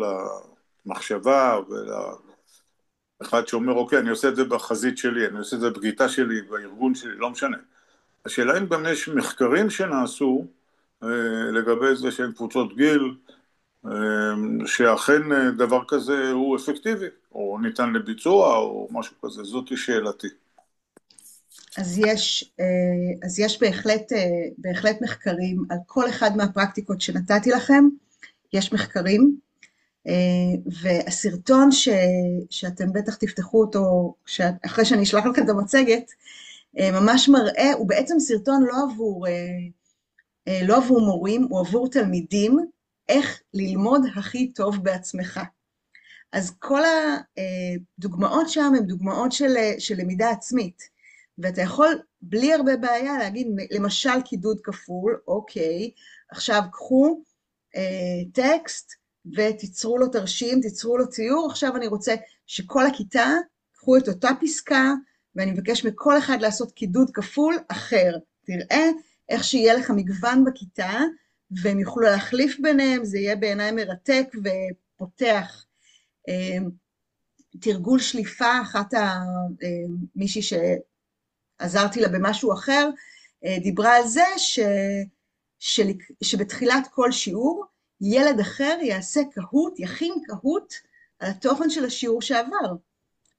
למחשבה אחד שאומר, אוקיי, אני עושה את זה בחזית שלי, אני עושה את זה בגיטה שלי, בארגון שלי, לא משנה. השאלה אם גם יש מחקרים שנעשו לגבי זה שהן קבוצות גיל, שאכן דבר כזה הוא אפקטיבי, או ניתן לביצוע, או משהו כזה. זאת שאלתי. אז יש בהחלט מחקרים על כל אחד מהפרקטיקות שנתתי לכם, יש מחקרים, והסרטון שאתם בטח תפתחו אותו אחרי שאני אשלח לכם את המצגת, ממש מראה, הוא בעצם סרטון לא עבור מורים, הוא עבור תלמידים, איך ללמוד הכי טוב בעצמך. אז כל הדוגמאות שם הן דוגמאות של למידה עצמית, ואתה יכול בלי הרבה בעיה להגיד, למשל קידוד כפול, אוקיי, עכשיו קחו טקסט ותיצרו לו תרשים, תיצרו לו ציור, עכשיו אני רוצה שכל הכיתה קחו את אותה פסקה, ואני מבקש מכל אחד לעשות קידוד כפול אחר. תראה איך שיהיה לך מגוון בכיתה, והם יוכלו להחליף ביניהם, זה יהיה בעיניי מרתק ופותח. תרגול שליפה, מישהי שעזרתי לה במשהו אחר, דיברה על זה שבתחילת כל שיעור, ילד אחר יעשה קהות, יכין קהות על התוכן של השיעור שעבר.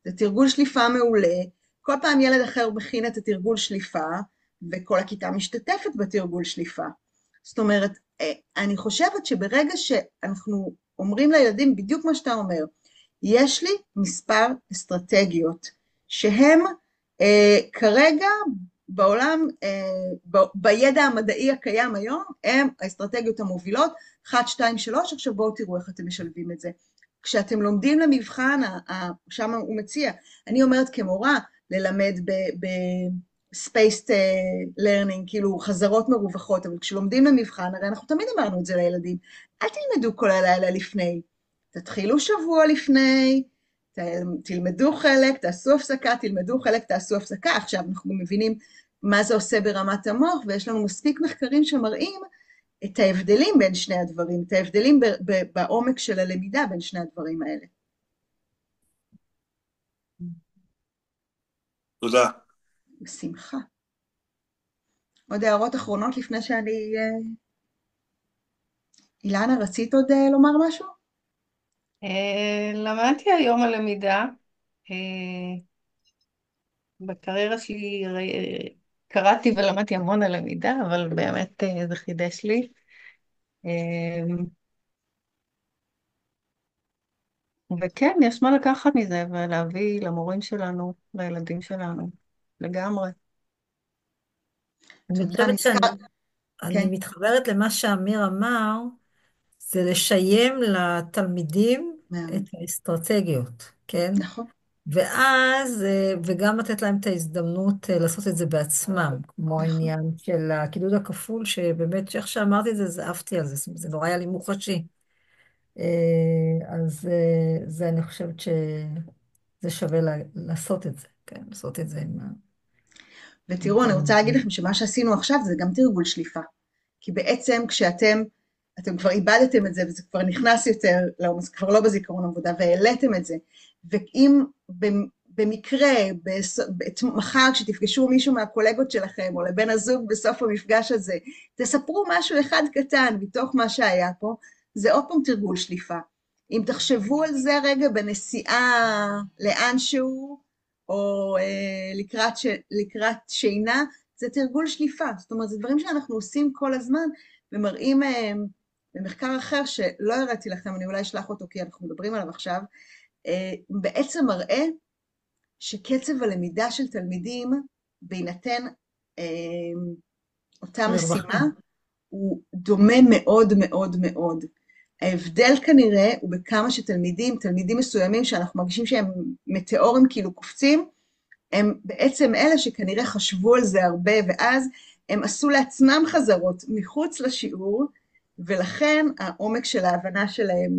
זה תרגול שליפה מעולה, כל פעם ילד אחר מכין את התרגול שליפה, וכל הכיתה משתתפת בתרגול שליפה. זאת אומרת, אני חושבת שברגע שאנחנו אומרים לילדים בדיוק מה שאתה אומר, יש לי מספר אסטרטגיות, שהם כרגע בעולם, בידע המדעי הקיים היום, הם האסטרטגיות המובילות, 1, 2, 3, עכשיו בואו תראו איך אתם משלבים את זה. כשאתם לומדים למבחן, שם הוא מציע, אני אומרת כמורה, ללמד ב-spaced learning, כאילו חזרות מרווחות, אבל כשלומדים למבחן, הרי אנחנו תמיד אמרנו את זה לילדים, אל תלמדו כל הלילה לפני, תתחילו שבוע לפני, תלמדו חלק, תעשו הפסקה, תלמדו חלק, תעשו הפסקה, עכשיו אנחנו מבינים מה זה עושה ברמת המוח, ויש לנו מספיק מחקרים שמראים את ההבדלים בין שני הדברים, את ההבדלים בעומק של הלמידה בין שני הדברים האלה. תודה. בשמחה. עוד הערות אחרונות לפני שאני... אילנה, רצית עוד לומר משהו? למדתי היום על למידה. בקריירה שלי קראתי ולמדתי המון על למידה, אבל באמת זה חידש לי. וכן, יש מה לקחת מזה ולהביא למורים שלנו, לילדים שלנו, לגמרי. אני תודה, חושבת שאני כן. מתחברת למה שאמיר אמר, זה לשיים לתלמידים מאוד. את האסטרטגיות, כן? נכון. ואז, וגם לתת להם את ההזדמנות לעשות את זה בעצמם, כמו העניין של הקידוד הכפול, שבאמת, איך שאמרתי את זה, זעפתי על זה, זאת אומרת, זה נורא היה לי מוחשי. אז זה, אני חושבת שזה שווה לעשות את זה, כן? לעשות את זה עם ותראו, אני רוצה להגיד לכם שמה שעשינו עכשיו זה גם תרגול שליפה. כי בעצם אתם כבר איבדתם את זה, וזה כבר נכנס יותר, זה כבר לא בזיכרון עבודה, והעליתם את זה. ואם במקרה, מחר כשתפגשו מישהו מהקולגות שלכם, או לבן הזוג בסוף המפגש הזה, תספרו משהו אחד קטן מתוך מה שהיה פה, זה עוד פעם תרגול שליפה. אם תחשבו על זה רגע בנסיעה לאנשהו, או לקראת שינה, זה תרגול שליפה. זאת אומרת, זה דברים שאנחנו עושים כל הזמן, ומראים במחקר אחר שלא הראיתי לכם, אני אולי אשלח אותו כי אנחנו מדברים עליו עכשיו, בעצם מראה שקצב הלמידה של תלמידים, בהינתן אותה משימה, הוא דומה מאוד מאוד מאוד. ההבדל כנראה הוא בכמה שתלמידים מסוימים שאנחנו מרגישים שהם מטאורים כאילו קופצים, הם בעצם אלה שכנראה חשבו על זה הרבה, ואז הם עשו לעצמם חזרות מחוץ לשיעור, ולכן העומק של ההבנה שלהם,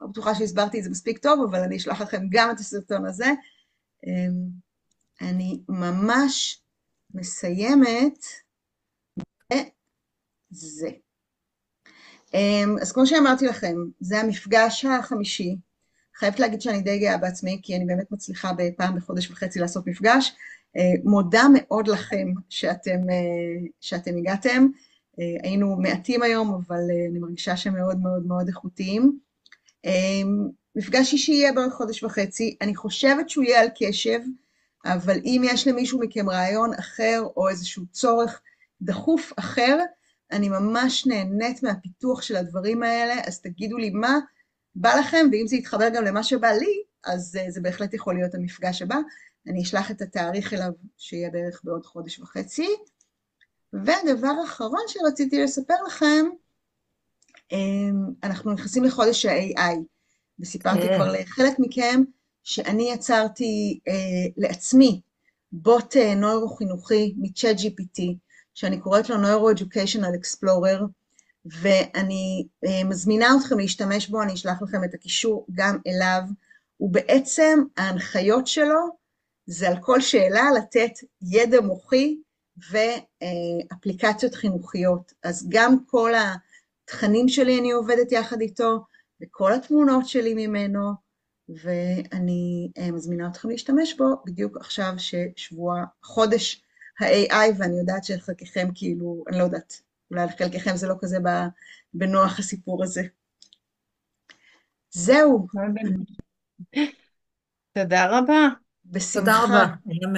לא בטוחה שהסברתי את זה מספיק טוב, אבל אני אשלח לכם גם את הסרטון הזה. אני ממש מסיימת בזה. אז כמו שאמרתי לכם, זה המפגש החמישי. חייבת להגיד שאני די גאה בעצמי, כי אני באמת מצליחה בפעם בחודש וחצי לעשות מפגש. מודה מאוד לכם שאתם הגעתם. היינו מעטים היום, אבל אני מרגישה שמאוד מאוד מאוד איכותיים. מפגש אישי יהיה בעוד חודש וחצי. אני חושבת שהוא יהיה על קשב, אבל אם יש למישהו מכם רעיון אחר, או איזשהו צורך דחוף אחר, אני ממש נהנית מהפיתוח של הדברים האלה, אז תגידו לי מה בא לכם, ואם זה יתחבר גם למה שבא לי, אז זה בהחלט יכול להיות המפגש הבא. אני אשלח את התאריך אליו, שיהיה בערך בעוד חודש וחצי. ודבר אחרון שרציתי לספר לכם, אנחנו נכנסים לחודש ה-AI, וסיפרתי כן. כבר לחלק מכם, שאני יצרתי לעצמי בוט נוירו-חינוכי מ-ChatGPT, שאני קוראת לו Neuro-Educational Explorer, ואני מזמינה אתכם להשתמש בו, אני אשלח לכם את הקישור גם אליו, ובעצם ההנחיות שלו זה על כל שאלה לתת ידע מוחי ואפליקציות חינוכיות. אז גם כל התכנים שלי אני עובדת יחד איתו, וכל התמונות שלי ממנו, ואני מזמינה אתכם להשתמש בו בדיוק עכשיו חודש ה-AI, ואני יודעת שחלקכם כאילו, אני לא יודעת, אולי לחלקכם זה לא כזה בנוח הסיפור הזה. זהו, תודה רבה. תודה בשמחה. רבה. היה